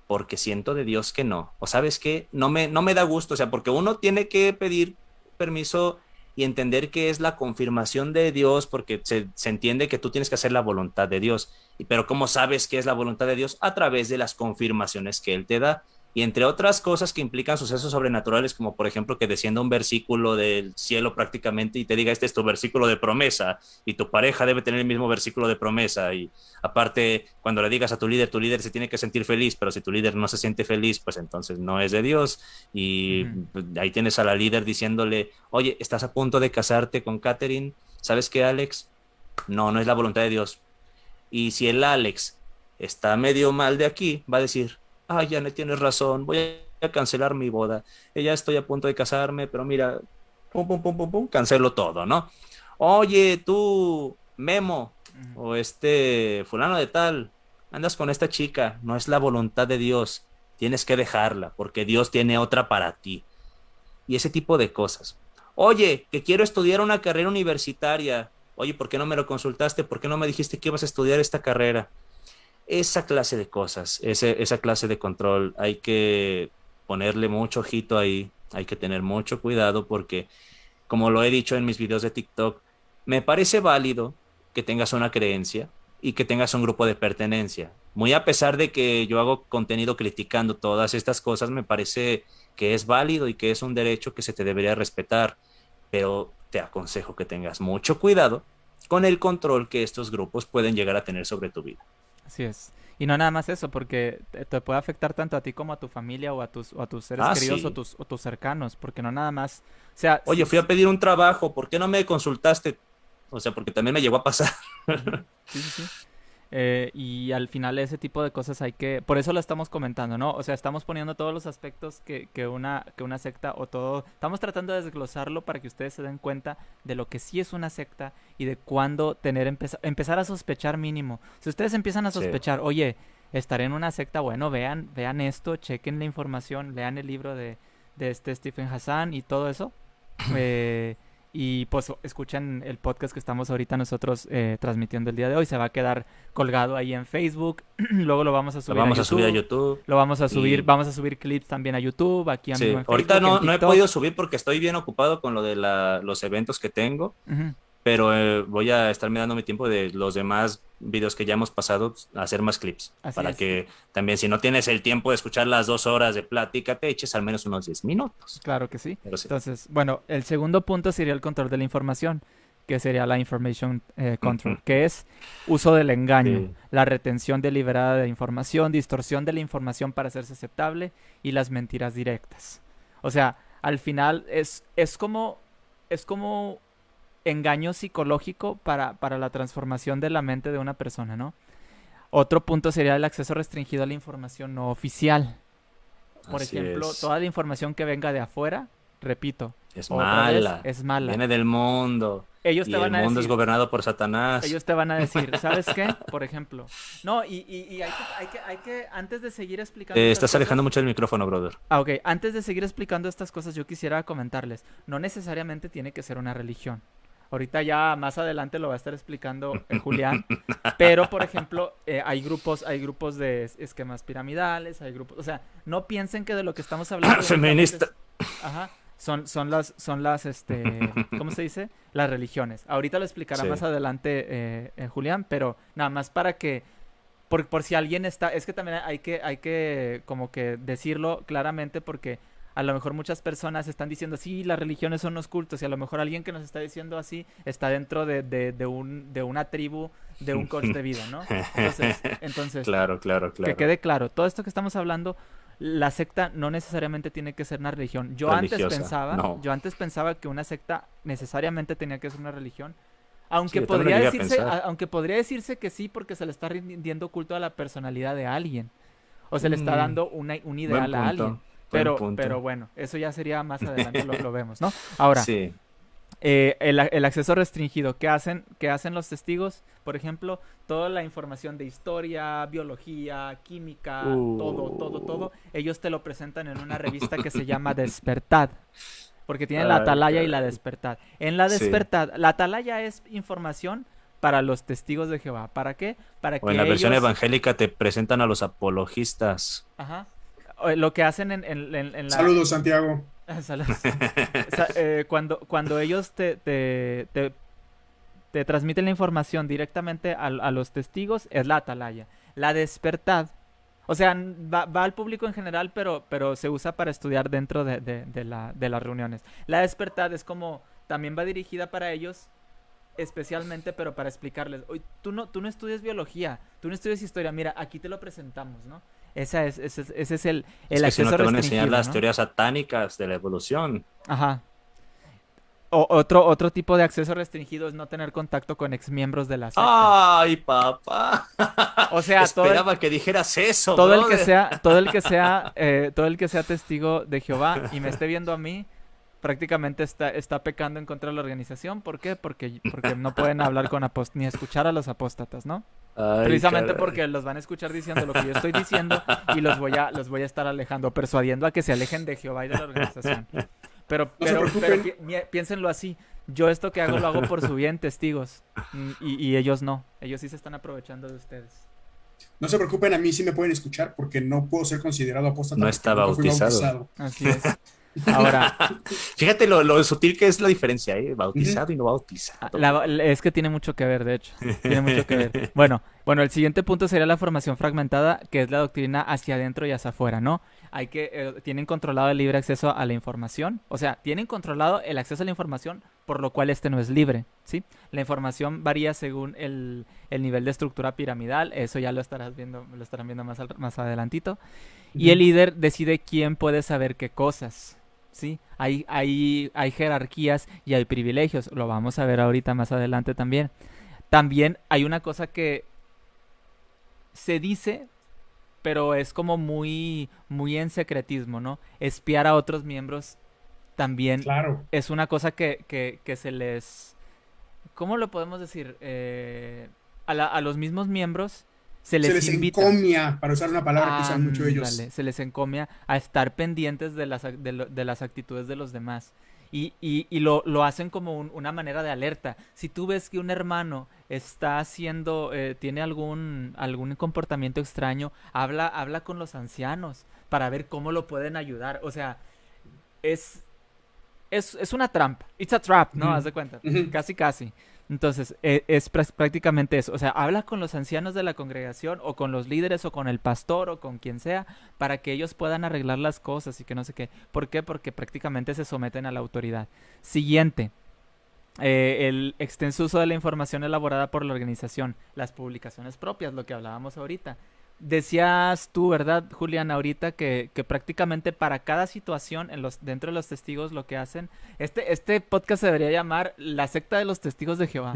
Speaker 2: porque siento de Dios que no. O sabes qué, no me da gusto, o sea, porque uno tiene que pedir permiso y entender que es la confirmación de Dios, porque se entiende que tú tienes que hacer la voluntad de Dios. Pero ¿cómo sabes qué es la voluntad de Dios? A través de las confirmaciones que Él te da. Y entre otras cosas que implican sucesos sobrenaturales, como por ejemplo que descienda un versículo del cielo prácticamente y te diga, este es tu versículo de promesa, y tu pareja debe tener el mismo versículo de promesa, y aparte, cuando le digas a tu líder se tiene que sentir feliz, pero si tu líder no se siente feliz, pues entonces no es de Dios. Y
Speaker 1: Ujú.
Speaker 2: ahí tienes a la líder diciéndole, oye, estás a punto de casarte con Catherine, ¿sabes qué, Alex? No, no es la voluntad de Dios. Y si el Alex está medio mal de aquí, va a decir, ay, ya no tienes razón, voy a cancelar mi boda. Ya estoy a punto de casarme, pero mira, pum, pum, pum, pum, pum, cancelo todo, ¿no? Oye, tú, Memo,
Speaker 1: Ujú.
Speaker 2: o fulano de tal, andas con esta chica, no es la voluntad de Dios, tienes que dejarla, porque Dios tiene otra para ti. Y ese tipo de cosas. Oye, que quiero estudiar una carrera universitaria. Oye, ¿por qué no me lo consultaste? ¿Por qué no me dijiste que ibas a estudiar esta carrera? Esa clase de cosas, esa clase de control, hay que ponerle mucho ojito ahí, hay que tener mucho cuidado porque, como lo he dicho en mis videos de TikTok, me parece válido que tengas una creencia y que tengas un grupo de pertenencia. Muy a pesar de que yo hago contenido criticando todas estas cosas, me parece que es válido y que es un derecho que se te debería respetar, pero te aconsejo que tengas mucho cuidado con el control que estos grupos pueden llegar a tener sobre tu vida.
Speaker 1: Así es. Y no nada más eso, porque te puede afectar tanto a ti como a tu familia o a tus seres queridos
Speaker 2: Sí.
Speaker 1: o tus cercanos, porque no nada más, o sea,
Speaker 2: Oye, fui a pedir un trabajo, ¿por qué no me consultaste? O sea, porque también me llegó a pasar.
Speaker 1: ujú, sí, sí, sí. Y al final ese tipo de cosas hay que, por eso lo estamos comentando, ¿no? O sea, estamos poniendo todos los aspectos que una secta o todo, estamos tratando de desglosarlo para que ustedes se den cuenta de lo que sí es una secta y de cuándo empezar a sospechar mínimo. Si ustedes empiezan a
Speaker 2: Sí.
Speaker 1: sospechar, oye, estaré en una secta, bueno, vean esto, chequen la información, lean el libro de este Stephen Hassan y todo eso. Eh, y pues escuchen el podcast que estamos ahorita nosotros transmitiendo el día de hoy. Se va a quedar colgado ahí en Facebook. Luego lo vamos a
Speaker 2: Lo
Speaker 1: subir a
Speaker 2: vamos a subir a
Speaker 1: YouTube.
Speaker 2: YouTube.
Speaker 1: Lo vamos a subir,
Speaker 2: Y
Speaker 1: vamos a subir clips también a YouTube, aquí a mismo
Speaker 2: sí,
Speaker 1: en
Speaker 2: ahorita
Speaker 1: Facebook, en
Speaker 2: no he
Speaker 1: TikTok.
Speaker 2: podido subir porque estoy bien ocupado con lo de los eventos que tengo,
Speaker 1: Ujú,
Speaker 2: pero voy a estarme dando mi tiempo de los demás videos que ya hemos pasado a hacer más clips,
Speaker 1: así
Speaker 2: para
Speaker 1: es.
Speaker 2: que también si no tienes el tiempo de escuchar las 2 horas de plática, te eches al menos unos 10 minutos.
Speaker 1: Claro que sí.
Speaker 2: Pero sí.
Speaker 1: Entonces, bueno, el segundo punto sería el control de la información, que sería la information control, que es uso del engaño,
Speaker 2: Sí.
Speaker 1: la retención deliberada de información, distorsión de la información para hacerse aceptable y las mentiras directas. O sea, al final es como engaño psicológico para la transformación de la mente de una persona, ¿no? Otro punto sería el acceso restringido a la información no oficial. Por
Speaker 2: Así
Speaker 1: ejemplo,
Speaker 2: es.
Speaker 1: toda la información que venga de afuera, repito,
Speaker 2: Es
Speaker 1: otra vez,
Speaker 2: mala.
Speaker 1: es mala.
Speaker 2: Viene del mundo.
Speaker 1: Ellos
Speaker 2: Y
Speaker 1: te
Speaker 2: el
Speaker 1: van a
Speaker 2: mundo es
Speaker 1: decir,
Speaker 2: gobernado por Satanás.
Speaker 1: ellos te van a decir, ¿sabes qué? Por ejemplo. No, y hay que, antes de seguir explicando
Speaker 2: Te
Speaker 1: estas
Speaker 2: estás alejando
Speaker 1: cosas.
Speaker 2: mucho del micrófono, brother.
Speaker 1: Ah, ok, antes de seguir explicando estas cosas, yo quisiera comentarles, no necesariamente tiene que ser una religión. Ahorita ya más adelante lo va a estar explicando Julián, pero por ejemplo, hay grupos de esquemas piramidales, hay grupos, o sea, no piensen que de lo que estamos hablando directamente
Speaker 2: Feminista.
Speaker 1: ajá, son las, ¿cómo se dice? Las religiones. Ahorita lo explicará
Speaker 2: Sí.
Speaker 1: más adelante Julián, pero nada más para que, por si alguien está, es que también hay que como que decirlo claramente porque a lo mejor muchas personas están diciendo, sí, las religiones son los cultos, y a lo mejor alguien que nos está diciendo así está dentro de una tribu, de un coach de vida, ¿no? Entonces,
Speaker 2: Claro, claro,
Speaker 1: que
Speaker 2: claro.
Speaker 1: quede claro, todo esto que estamos hablando, la secta no necesariamente tiene que ser una religión.
Speaker 2: Religiosa, no.
Speaker 1: Yo antes pensaba que una secta necesariamente tenía que ser una religión,
Speaker 2: Sí, yo también lo llegué a pensar.
Speaker 1: aunque podría decirse que sí porque se le está rindiendo culto a la personalidad de alguien, o se le está dando un
Speaker 2: Buen
Speaker 1: ideal a alguien.
Speaker 2: punto. Buen punto.
Speaker 1: Pero bueno, eso ya sería más adelante, lo vemos, ¿no? Ahora,
Speaker 2: Sí.
Speaker 1: el acceso restringido, qué hacen los testigos? Por ejemplo, toda la información de historia, biología, química, todo, ellos te lo presentan en una revista que se llama Despertad. Porque tienen la
Speaker 2: Ay,
Speaker 1: Atalaya y la
Speaker 2: caray.
Speaker 1: Despertad. En la
Speaker 2: Sí.
Speaker 1: Despertad, la Atalaya es información para los testigos de Jehová. ¿Para qué? Para
Speaker 2: O
Speaker 1: que
Speaker 2: en la versión
Speaker 1: ellos...
Speaker 2: evangélica te presentan a los apologistas.
Speaker 1: Ajá. Lo que hacen en la...
Speaker 3: Saludos, Santiago.
Speaker 1: Saludos. Cuando ellos te transmiten la información directamente a los testigos, es la Atalaya. La Despertad, o sea, va al público en general, pero se usa para estudiar dentro de las reuniones. La Despertad es como, también va dirigida para ellos, especialmente, pero para explicarles, oye, tú no estudias biología, tú no estudias historia, mira, aquí te lo presentamos, ¿no? Ese es el
Speaker 2: Es que si no
Speaker 1: acceso
Speaker 2: te van a enseñar
Speaker 1: restringido,
Speaker 2: las
Speaker 1: ¿no?
Speaker 2: teorías satánicas de la evolución.
Speaker 1: Ajá. Otro tipo de acceso restringido es no tener contacto con exmiembros de la secta.
Speaker 2: ¡Ay, papá!
Speaker 1: O sea,
Speaker 2: Esperaba que dijeras eso,
Speaker 1: todo el que
Speaker 2: brother.
Speaker 1: sea, todo el que sea testigo de Jehová y me esté viendo a mí, prácticamente está pecando en contra de la organización. ¿Por qué? Porque no pueden hablar con ni escuchar a los apóstatas, ¿no?
Speaker 2: Ay,
Speaker 1: Precisamente
Speaker 2: caray.
Speaker 1: porque los van a escuchar diciendo lo que yo estoy diciendo y los voy a estar alejando, persuadiendo a que se alejen de Jehová y de la organización. Pero
Speaker 3: No se preocupen.
Speaker 1: piénsenlo así. Yo esto que hago lo hago por su bien, testigos. Y ellos no. Ellos sí se están aprovechando de ustedes.
Speaker 3: No se preocupen, a mí sí me pueden escuchar porque no puedo ser considerado apóstata.
Speaker 2: No
Speaker 3: porque
Speaker 2: está
Speaker 3: nunca fui
Speaker 2: bautizado.
Speaker 1: Así es. Ahora,
Speaker 2: Fíjate lo sutil que es la diferencia, ¿eh? Bautizado y no bautizado.
Speaker 1: es que tiene mucho que ver, de hecho. Tiene mucho que ver. Bueno, el siguiente punto sería la formación fragmentada, que es la doctrina hacia adentro y hacia afuera, ¿no? Tienen controlado el libre acceso a la información. O sea, tienen controlado el acceso a la información por lo cual este no es libre, ¿sí? La información varía según el nivel de estructura piramidal, eso ya lo estarán viendo más adelantito. Y el líder decide quién puede saber qué cosas, ¿sí? Hay jerarquías y hay privilegios, lo vamos a ver ahorita más adelante también. También hay una cosa que se dice, pero es como muy, muy en secretismo, ¿no? Espiar a otros miembros también
Speaker 3: Claro.
Speaker 1: es una cosa que se les... ¿Cómo lo podemos decir? A los mismos miembros se
Speaker 3: Se
Speaker 1: les
Speaker 3: les
Speaker 1: invita.
Speaker 3: encomia, para usar una palabra que usan mucho ellos.
Speaker 1: Ándale, se les encomia a estar pendientes de de las actitudes de los demás. Y lo hacen como una manera de alerta. Si tú ves que un hermano está haciendo, tiene algún comportamiento extraño, habla con los ancianos para ver cómo lo pueden ayudar. O sea, es una trampa. It's a trap, ¿no? Haz de cuenta. Casi, casi. Entonces, es prácticamente eso. O sea, habla con los ancianos de la congregación o con los líderes o con el pastor o con quien sea para que ellos puedan arreglar las cosas y que no sé qué. ¿Por qué? Porque prácticamente se someten a la autoridad. Siguiente. El extenso uso de la información elaborada por la organización. Las publicaciones propias, lo que hablábamos ahorita. Decías tú, ¿verdad, Julián, ahorita que prácticamente para cada situación dentro de los testigos lo que hacen, este podcast se debería llamar La secta de los testigos de Jehová.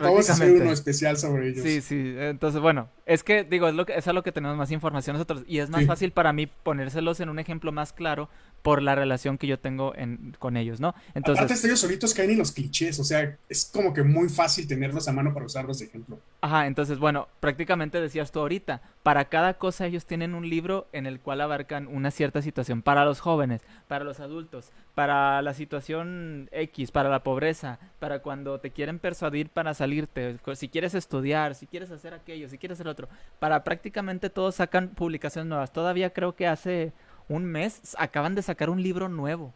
Speaker 3: Vamos a hacer uno especial sobre ellos.
Speaker 1: Sí, entonces bueno, es que digo, es a lo que tenemos más información nosotros y es más fácil para mí ponérselos en un ejemplo más claro por la relación que yo tengo con ellos, ¿no? Entonces,
Speaker 3: aparte ellos solitos caen en los clichés, o sea, es como que muy fácil tenerlos a mano para usarlos de ejemplo.
Speaker 1: Ajá, entonces bueno, prácticamente decías tú ahorita, para cada cosa ellos tienen un libro en el cual abarcan una cierta situación, para los jóvenes, para los adultos, para la situación X, para la pobreza, para cuando te quieren persuadir para salirte, si quieres estudiar, si quieres hacer aquello, si quieres hacer otro, para prácticamente todos sacan publicaciones nuevas. Todavía creo que hace un mes acaban de sacar un libro nuevo.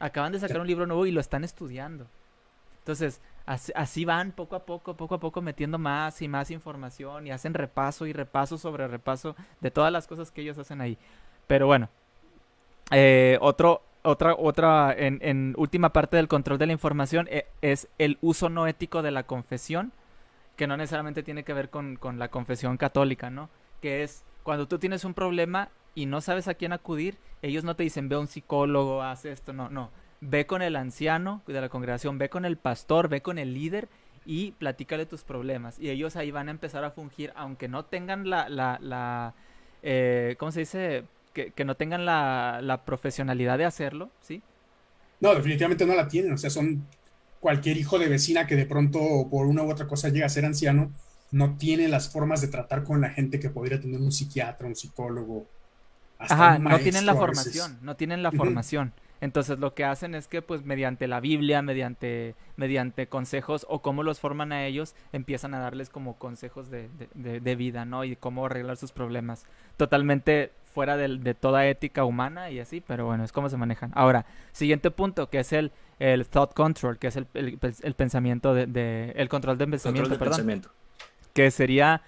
Speaker 1: Y lo están estudiando. Entonces, así van poco a poco metiendo más y más información y hacen repaso y repaso sobre repaso de todas las cosas que ellos hacen ahí. Pero bueno, otra en última parte del control de la información es el uso no ético de la confesión, que no necesariamente tiene que ver con la confesión católica, ¿no? Que es cuando tú tienes un problema y no sabes a quién acudir, ellos no te dicen ve a un psicólogo, haz esto, no. Ve con el anciano de la congregación, ve con el pastor, ve con el líder y platícale tus problemas. Y ellos ahí van a empezar a fungir, aunque no tengan ¿cómo se dice? Que no tengan la profesionalidad de hacerlo, ¿sí?
Speaker 3: No, definitivamente no la tienen, o sea, son cualquier hijo de vecina que de pronto por una u otra cosa llega a ser anciano, no tiene las formas de tratar con la gente que podría tener un psiquiatra, un psicólogo.
Speaker 1: Ajá, no tienen la formación. Entonces lo que hacen es que pues mediante la Biblia, mediante consejos o cómo los forman a ellos, empiezan a darles como consejos de vida, ¿no? Y cómo arreglar sus problemas. Totalmente fuera de toda ética humana y así, pero bueno, es como se manejan. Ahora, siguiente punto, que es el thought control, que es el pensamiento el control del pensamiento, pensamiento. Que sería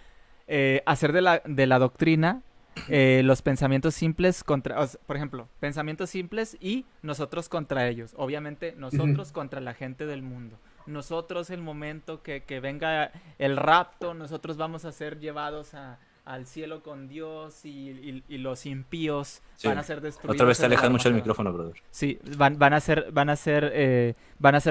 Speaker 1: hacer de la doctrina los pensamientos simples por ejemplo, pensamientos simples y nosotros contra ellos. Obviamente nosotros contra la gente del mundo. Nosotros el momento que venga el rapto, nosotros vamos a ser llevados al cielo con Dios y los impíos van a ser destruidos.
Speaker 2: Otra vez te alejas mucho el micrófono, brother.
Speaker 1: Sí, van a ser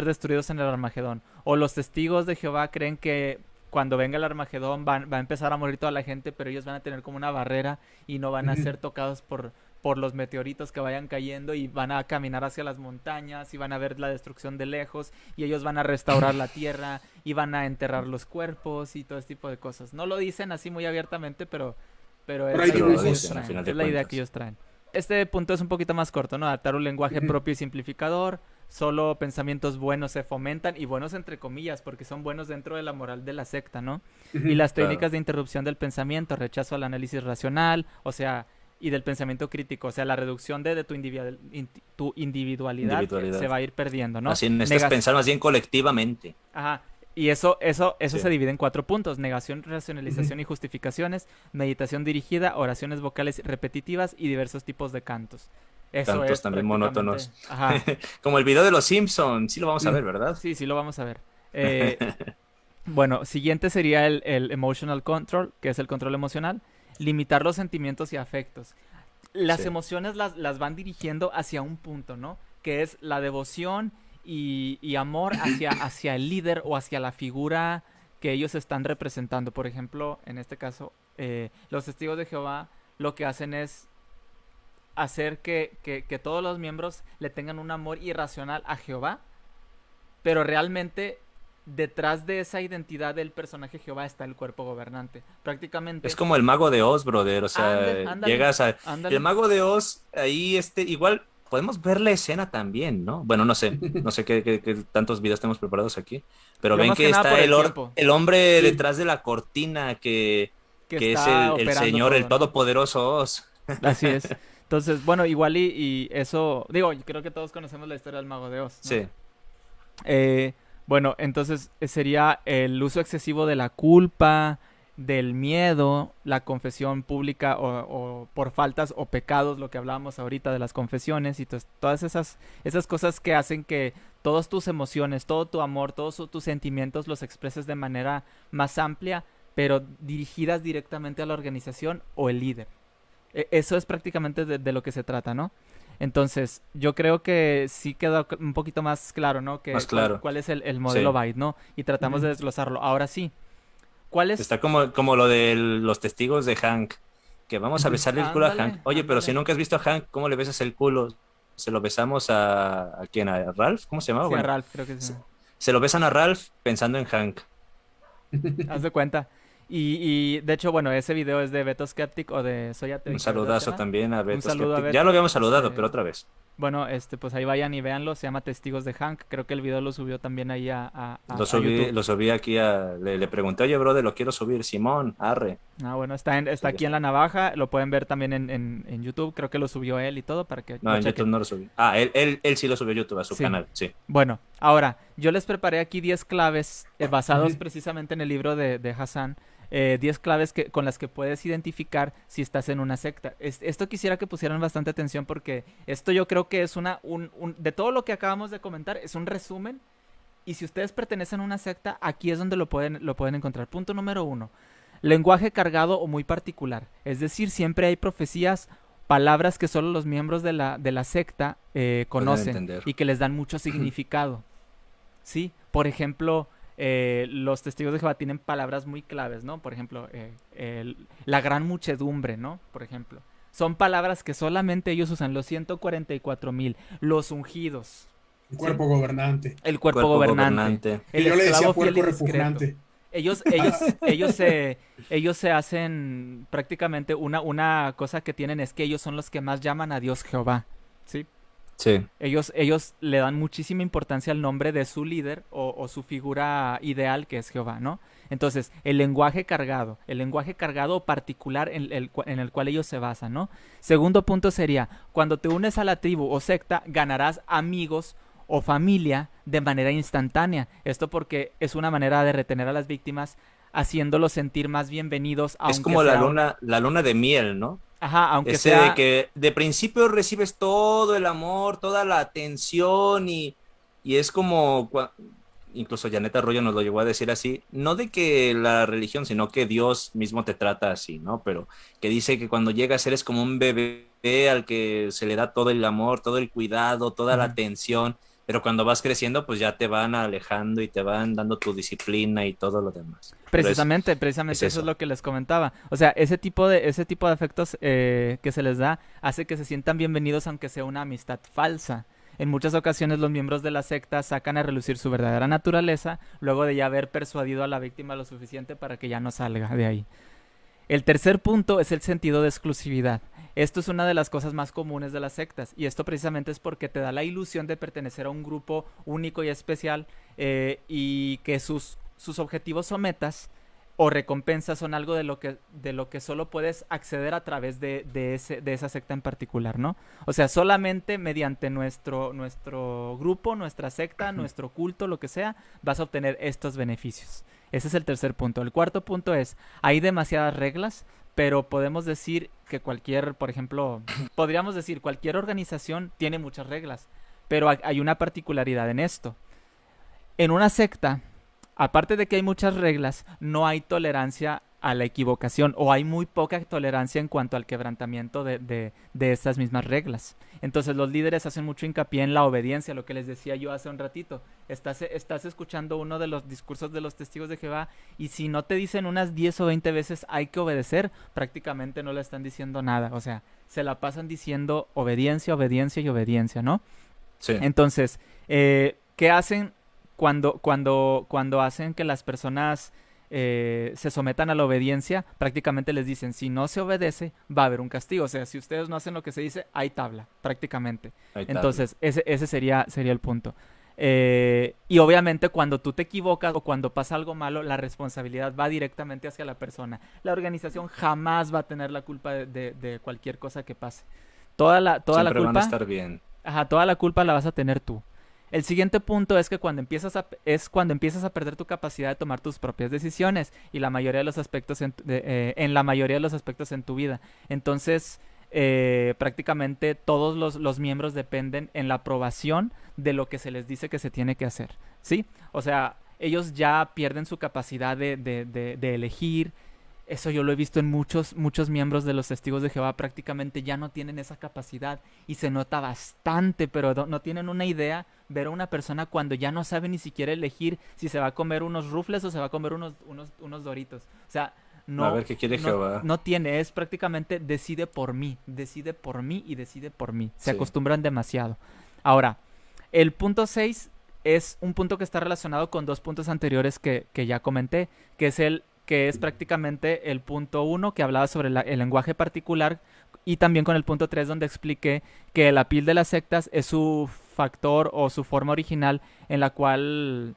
Speaker 1: destruidos en el Armagedón. O los testigos de Jehová creen que cuando venga el Armagedón va a empezar a morir toda la gente, pero ellos van a tener como una barrera y no van a ser tocados por los meteoritos que vayan cayendo y van a caminar hacia las montañas y van a ver la destrucción de lejos y ellos van a restaurar la tierra y van a enterrar los cuerpos y todo ese tipo de cosas. No lo dicen así muy abiertamente, pero es la idea que ellos traen. Este punto es un poquito más corto, ¿no? Adaptar un lenguaje propio y simplificador. Solo pensamientos buenos se fomentan, y buenos entre comillas, porque son buenos dentro de la moral de la secta, ¿no? Y las técnicas de interrupción del pensamiento, rechazo al análisis racional, o sea, y del pensamiento crítico, o sea, la reducción de tu individualidad se va a ir perdiendo, ¿no?
Speaker 2: Así necesitas pensar más bien colectivamente.
Speaker 1: Ajá. Y eso se divide en 4 puntos: negación, racionalización y justificaciones, meditación dirigida, oraciones vocales repetitivas y diversos tipos de cantos. Eso
Speaker 2: tantos
Speaker 1: es
Speaker 2: también
Speaker 1: prácticamente.
Speaker 2: monótonos.
Speaker 1: Ajá.
Speaker 2: Como el video de los Simpsons, sí lo vamos a ver, ¿verdad?
Speaker 1: Sí, sí, lo vamos a ver. Eh, bueno, siguiente sería el emotional control, que es el control emocional. Limitar los sentimientos y afectos. Las
Speaker 2: Sí.
Speaker 1: emociones las van dirigiendo hacia un punto, ¿no? Que es la devoción y amor hacia el líder o hacia la figura que ellos están representando. Por ejemplo, en este caso, los testigos de Jehová lo que hacen es hacer que todos los miembros le tengan un amor irracional a Jehová, pero realmente detrás de esa identidad del personaje Jehová está el cuerpo gobernante.
Speaker 2: Es
Speaker 1: Prácticamente,
Speaker 2: como el Mago de Oz, brother. O sea,
Speaker 1: ándale,
Speaker 2: llegas a... El
Speaker 1: ándale.
Speaker 2: Mago de Oz, ahí igual podemos ver la escena también, ¿no? Bueno, no sé qué tantos videos tenemos preparados aquí, pero
Speaker 1: Yo
Speaker 2: ven
Speaker 1: más que
Speaker 2: que
Speaker 1: nada
Speaker 2: está
Speaker 1: por el tiempo
Speaker 2: el hombre
Speaker 3: Sí,
Speaker 2: detrás de la cortina
Speaker 1: que
Speaker 2: que es
Speaker 1: está
Speaker 2: el
Speaker 1: operando
Speaker 2: señor, el
Speaker 1: todo, ¿no?
Speaker 2: todopoderoso Oz.
Speaker 1: Así es. Entonces, bueno, igual y eso, digo, yo creo que todos conocemos la historia del Mago de Oz, ¿no?
Speaker 2: Sí,
Speaker 1: Eh, bueno, entonces sería el uso excesivo de la culpa, del miedo, la confesión pública o por faltas o pecados, lo que hablábamos ahorita de las confesiones y todas esas cosas que hacen que todas tus emociones, todo tu amor, todos tus sentimientos los expreses de manera más amplia, pero dirigidas directamente a la organización o el líder. Eso es prácticamente de lo que se trata, ¿no? Entonces, yo creo que sí queda un poquito más claro, ¿no?
Speaker 2: más
Speaker 1: Que
Speaker 2: claro.
Speaker 1: cuál es el modelo
Speaker 2: Sí.
Speaker 1: Byte, ¿no? Y tratamos de
Speaker 3: ujú,
Speaker 1: desglosarlo. Ahora sí, ¿cuál es?
Speaker 2: Está como lo de los testigos de Hank, que vamos a
Speaker 3: ujú.
Speaker 2: besarle el culo a Hank.
Speaker 1: Ándale,
Speaker 2: Oye, pero si
Speaker 1: ándale.
Speaker 2: nunca has visto a Hank, ¿cómo le besas el culo? Se lo besamos ¿a quién? ¿A Ralph? ¿Cómo se llamaba?
Speaker 1: Sí, a
Speaker 2: Bueno,
Speaker 1: Ralph, creo que sí.
Speaker 2: se lo besan a Ralph pensando en Hank.
Speaker 1: Haz de cuenta. Y de hecho, bueno, ese video es de Beto Skeptic o de Soy Ateo
Speaker 2: Un saludazo
Speaker 1: Internacional.
Speaker 2: también a
Speaker 1: Un
Speaker 2: Beto
Speaker 1: saludo a
Speaker 2: Skeptic. Ya lo
Speaker 1: Beto.
Speaker 2: habíamos saludado, pero otra vez.
Speaker 1: Bueno, pues ahí vayan y véanlo. Se llama Testigos de Hank. Creo que el video lo subió también ahí a YouTube.
Speaker 2: Lo subí aquí le pregunté, oye, brother, lo quiero subir. Simón, arre.
Speaker 1: Ah, bueno, está
Speaker 2: Sí.
Speaker 1: aquí en la navaja. Lo pueden ver también en YouTube. Creo que lo subió él y todo para que
Speaker 2: No,
Speaker 1: lo
Speaker 2: en YouTube
Speaker 1: chequen.
Speaker 2: no lo subí. Ah, él sí lo subió a YouTube, a su
Speaker 1: Sí.
Speaker 2: canal, sí.
Speaker 1: Bueno, ahora, yo les preparé aquí 10 claves basados
Speaker 3: Ujú.
Speaker 1: precisamente en el libro de Hassan. 10 claves con las que puedes identificar si estás en una secta. Esto quisiera que pusieran bastante atención porque esto yo creo que es de todo lo que acabamos de comentar, es un resumen. Y si ustedes pertenecen a una secta, aquí es donde lo pueden encontrar. Punto número 1. Lenguaje cargado o muy particular. Es decir, siempre hay profecías, palabras que solo los miembros de la secta
Speaker 2: Pueden
Speaker 1: conocen
Speaker 2: entender.
Speaker 1: y que les dan mucho significado. ¿Sí? Por ejemplo, los testigos de Jehová tienen palabras muy claves, ¿no? Por ejemplo, la gran muchedumbre, ¿no? Por ejemplo. Son palabras que solamente ellos usan, los 144,000, los ungidos,
Speaker 3: El
Speaker 1: ¿sí?
Speaker 3: cuerpo gobernante.
Speaker 1: El cuerpo
Speaker 2: Cuerpo
Speaker 1: gobernante,
Speaker 2: gobernante.
Speaker 3: Que
Speaker 1: el
Speaker 3: yo le decía
Speaker 1: esclavo fiel y
Speaker 3: puerco
Speaker 1: discreto.
Speaker 3: repugnante.
Speaker 1: Ellos, ellos,
Speaker 3: Ah,
Speaker 1: ellos se hacen prácticamente una cosa que tienen es que ellos son los que más llaman a Dios Jehová, ¿sí?
Speaker 2: Sí.
Speaker 1: Ellos le dan muchísima importancia al nombre de su líder o su figura ideal que es Jehová, ¿no? Entonces, el lenguaje cargado particular en el cual ellos se basan, ¿no? Segundo punto sería, cuando te unes a la tribu o secta, ganarás amigos o familia de manera instantánea. Esto porque es una manera de retener a las víctimas, haciéndolos sentir más bienvenidos,
Speaker 2: Es
Speaker 1: aunque
Speaker 2: como
Speaker 1: sea
Speaker 2: la luna de miel, ¿no?
Speaker 1: Ajá, aunque
Speaker 2: Ese de
Speaker 1: sea...
Speaker 2: que de principio recibes todo el amor, toda la atención y es como, incluso Janet Arroyo nos lo llegó a decir así, no de que la religión, sino que Dios mismo te trata así, ¿no? Pero que dice que cuando llegas eres como un bebé al que se le da todo el amor, todo el cuidado, toda la
Speaker 3: ujú.
Speaker 2: atención, pero cuando vas creciendo pues ya te van alejando y te van dando tu disciplina y todo lo demás. Pero
Speaker 1: Precisamente
Speaker 2: es
Speaker 1: eso es
Speaker 2: eso.
Speaker 1: lo que les comentaba. O sea, ese tipo de afectos que se les da hace que se sientan bienvenidos aunque sea una amistad falsa. En muchas ocasiones los miembros de la secta sacan a relucir su verdadera naturaleza luego de ya haber persuadido a la víctima lo suficiente para que ya no salga de ahí. El tercer punto es el sentido de exclusividad. Esto es una de las cosas más comunes de las sectas y esto precisamente es porque te da la ilusión de pertenecer a un grupo único y especial y que sus objetivos o metas o recompensas son algo de lo que solo puedes acceder a través de esa secta en particular, ¿no? O sea, solamente mediante nuestro grupo, nuestra secta, nuestro culto, lo que sea, vas a obtener estos beneficios. Ese es el tercer punto. El cuarto punto es, hay demasiadas reglas pero podemos decir que cualquier, por ejemplo, podríamos decir cualquier organización tiene muchas reglas, pero hay una particularidad en esto. En una secta, aparte de que hay muchas reglas, no hay tolerancia a la equivocación o hay muy poca tolerancia en cuanto al quebrantamiento de estas mismas reglas. Entonces los líderes hacen mucho hincapié en la obediencia, lo que les decía yo hace un ratito. Estás escuchando uno de los discursos de los testigos de Jehová y si no te dicen unas 10 o 20 veces hay que obedecer, prácticamente no le están diciendo nada. O sea, se la pasan diciendo obediencia, obediencia y obediencia, ¿no?
Speaker 2: Sí.
Speaker 1: Entonces, ¿qué hacen cuando hacen que las personas se sometan a la obediencia? Prácticamente les dicen, si no se obedece, va a haber un castigo. O sea, si ustedes no hacen lo que se dice, hay tabla, prácticamente.
Speaker 2: Hay tabla.
Speaker 1: Entonces, ese sería el punto. Y obviamente cuando tú te equivocas o cuando pasa algo malo, la responsabilidad va directamente hacia la persona. La organización jamás va a tener la culpa de cualquier cosa que pase. Toda la
Speaker 2: Siempre
Speaker 1: culpa...
Speaker 2: van a estar bien.
Speaker 1: Ajá, toda la culpa la vas a tener tú. El siguiente punto es que cuando empiezas a perder tu capacidad de tomar tus propias decisiones y la mayoría de los aspectos en la mayoría de los aspectos en tu vida. Entonces, prácticamente todos los miembros dependen en la aprobación de lo que se les dice que se tiene que hacer, ¿sí? O sea, ellos ya pierden su capacidad de elegir. Eso yo lo he visto en muchos miembros de los testigos de Jehová, prácticamente ya no tienen esa capacidad y se nota bastante, pero no tienen una idea. Ver a una persona cuando ya no sabe ni siquiera elegir si se va a comer unos rufles o se va a comer unos Doritos. O sea, no,
Speaker 2: A ver qué quiere Jehová.
Speaker 1: no tiene, es prácticamente decide por mí y decide por mí. Se
Speaker 2: Sí.
Speaker 1: acostumbran demasiado. Ahora, el punto 6 es un punto que está relacionado con dos puntos anteriores que ya comenté, que es prácticamente el punto 1 que hablaba sobre el lenguaje particular y también con el punto 3 donde expliqué que el apil de las sectas es su factor o su forma original en la cual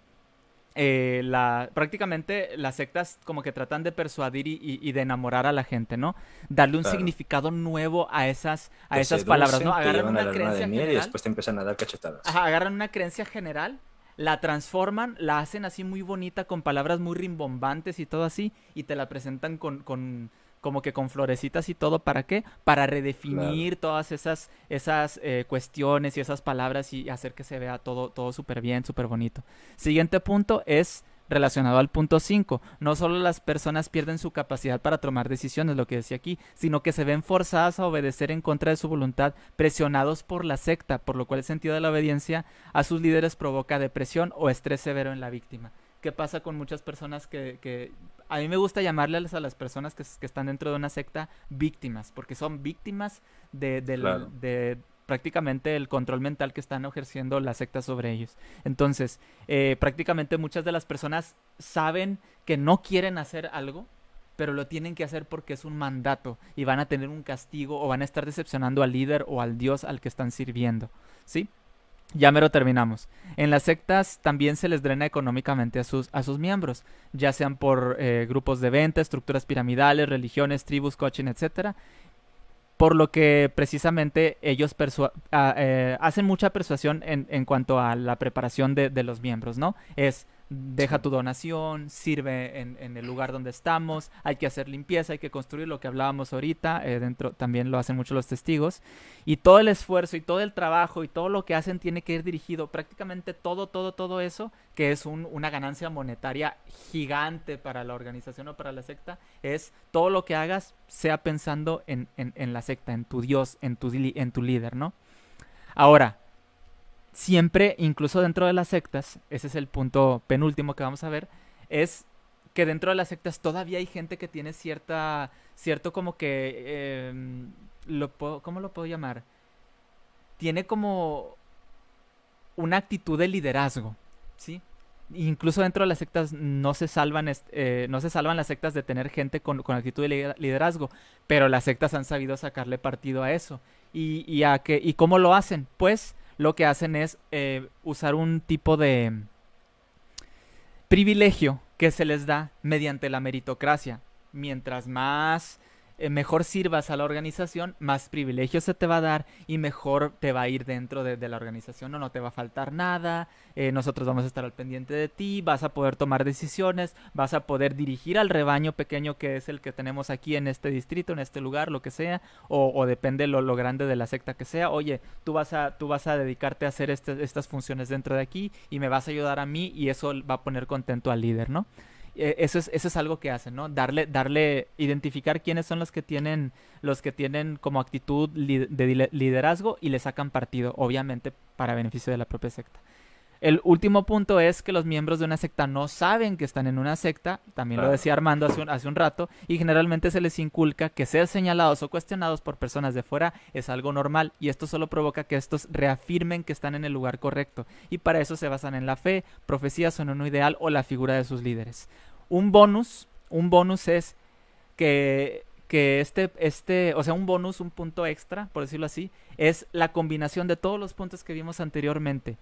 Speaker 1: prácticamente las sectas como que tratan de persuadir y de enamorar a la gente, ¿no? Darle un
Speaker 2: Claro.
Speaker 1: significado nuevo a esas
Speaker 2: Te
Speaker 1: palabras, ¿no?
Speaker 2: seducen, te
Speaker 1: Agarran
Speaker 2: llevan a
Speaker 1: una
Speaker 2: la luna de
Speaker 1: creencia
Speaker 2: miel y
Speaker 1: general.
Speaker 2: después te empiezan a dar cachetadas.
Speaker 1: Ajá, agarran una creencia general, la transforman, la hacen así muy bonita con palabras muy rimbombantes y todo así, y te la presentan como que con florecitas y todo. ¿Para qué? Para redefinir todas esas cuestiones y esas palabras y hacer que se vea todo súper bien, súper bonito. Siguiente punto es relacionado al punto 5. No solo las personas pierden su capacidad para tomar decisiones, lo que decía aquí, sino que se ven forzadas a obedecer en contra de su voluntad, presionados por la secta, por lo cual el sentido de la obediencia a sus líderes provoca depresión o estrés severo en la víctima. ¿Qué pasa con muchas personas que a mí me gusta llamarles a las personas que están dentro de una secta víctimas, porque son víctimas
Speaker 2: Claro.
Speaker 1: de prácticamente el control mental que están ejerciendo la secta sobre ellos. Entonces, prácticamente muchas de las personas saben que no quieren hacer algo, pero lo tienen que hacer porque es un mandato y van a tener un castigo o van a estar decepcionando al líder o al Dios al que están sirviendo, ¿sí? Ya mero terminamos. En las sectas también se les drena económicamente a sus miembros, ya sean por grupos de venta, estructuras piramidales, religiones, tribus, coaching, etcétera. Por lo que precisamente ellos hacen mucha persuasión en cuanto a la preparación de los miembros, ¿no? Es deja tu donación, sirve en el lugar donde estamos, hay que hacer limpieza, hay que construir lo que hablábamos ahorita, dentro también lo hacen mucho los testigos, y todo el esfuerzo y todo el trabajo y todo lo que hacen tiene que ir dirigido, prácticamente todo eso, que es una ganancia monetaria gigante para la organización o para la secta, es todo lo que hagas sea pensando en la secta, en tu Dios, en tu líder, ¿no? Ahora, siempre, incluso dentro de las sectas, ese es el punto penúltimo que vamos a ver, es que dentro de las sectas todavía hay gente que tiene cierto como que, ¿cómo lo puedo llamar? Tiene como una actitud de liderazgo, ¿sí? Incluso dentro de las sectas no se salvan las sectas de tener gente con actitud de liderazgo, pero las sectas han sabido sacarle partido a eso. ¿Y cómo lo hacen? Pues lo que hacen es usar un tipo de privilegio que se les da mediante la meritocracia. Mientras más mejor sirvas a la organización, más privilegios se te va a dar y mejor te va a ir dentro de la organización. No te va a faltar nada, nosotros vamos a estar al pendiente de ti, vas a poder tomar decisiones, vas a poder dirigir al rebaño pequeño que es el que tenemos aquí en este distrito, en este lugar, lo que sea, o depende lo grande de la secta que sea. Oye, tú vas a dedicarte a hacer estas funciones dentro de aquí y me vas a ayudar a mí y eso va a poner contento al líder, ¿no? Eso es algo que hacen, ¿no? Identificar quiénes son los que tienen como actitud de liderazgo y le sacan partido, obviamente para beneficio de la propia secta. El último punto es que los miembros de una secta no saben que están en una secta, también lo decía Armando hace un rato, y generalmente se les inculca que ser señalados o cuestionados por personas de fuera es algo normal, y esto solo provoca que estos reafirmen que están en el lugar correcto, y para eso se basan en la fe, profecías o en uno ideal o la figura de sus líderes. Un bonus es que o sea, un punto extra, por decirlo así, es la combinación de todos los puntos que vimos anteriormente.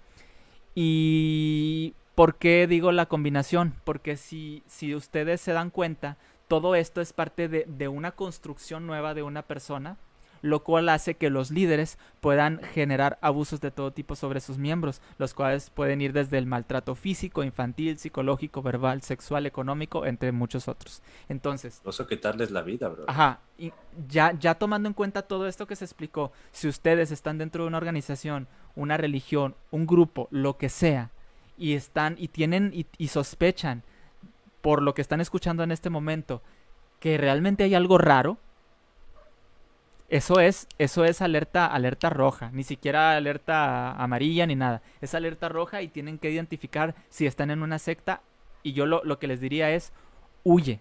Speaker 1: ¿Y por qué digo la combinación? Porque si ustedes se dan cuenta, todo esto es parte de una construcción nueva de una persona, lo cual hace que los líderes puedan generar abusos de todo tipo sobre sus miembros, los cuales pueden ir desde el maltrato físico, infantil, psicológico, verbal, sexual, económico, entre muchos otros. Entonces,
Speaker 2: Oso quitarles la vida, bro.
Speaker 1: ajá, y ya tomando en cuenta todo esto que se explicó, si ustedes están dentro de una organización, una religión, un grupo, lo que sea, y tienen y sospechan por lo que están escuchando en este momento que realmente hay algo raro, eso es alerta roja, ni siquiera alerta amarilla ni nada. Es alerta roja y tienen que identificar si están en una secta. Y yo lo que les diría es, huye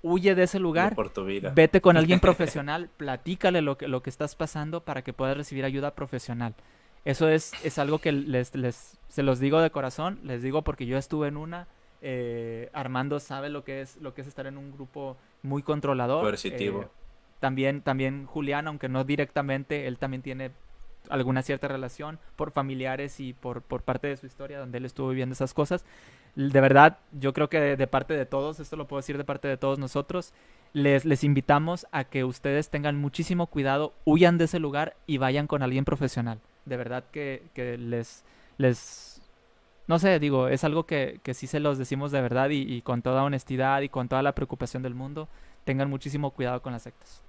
Speaker 1: de ese lugar,
Speaker 2: por tu vida.
Speaker 1: Vete con alguien profesional, platícale lo que estás pasando para que puedas recibir ayuda profesional. Eso es algo que se los digo de corazón, les digo porque yo estuve en una. Armando sabe lo que es estar en un grupo muy controlador.
Speaker 2: Coercitivo.
Speaker 1: También Julián, aunque no directamente, él también tiene alguna cierta relación por familiares y por parte de su historia donde él estuvo viviendo esas cosas. De verdad, yo creo que de parte de todos, esto lo puedo decir de parte de todos nosotros, les invitamos a que ustedes tengan muchísimo cuidado, huyan de ese lugar y vayan con alguien profesional. De verdad que no sé, digo, es algo que sí se los decimos de verdad y con toda honestidad y con toda la preocupación del mundo, tengan muchísimo cuidado con las sectas.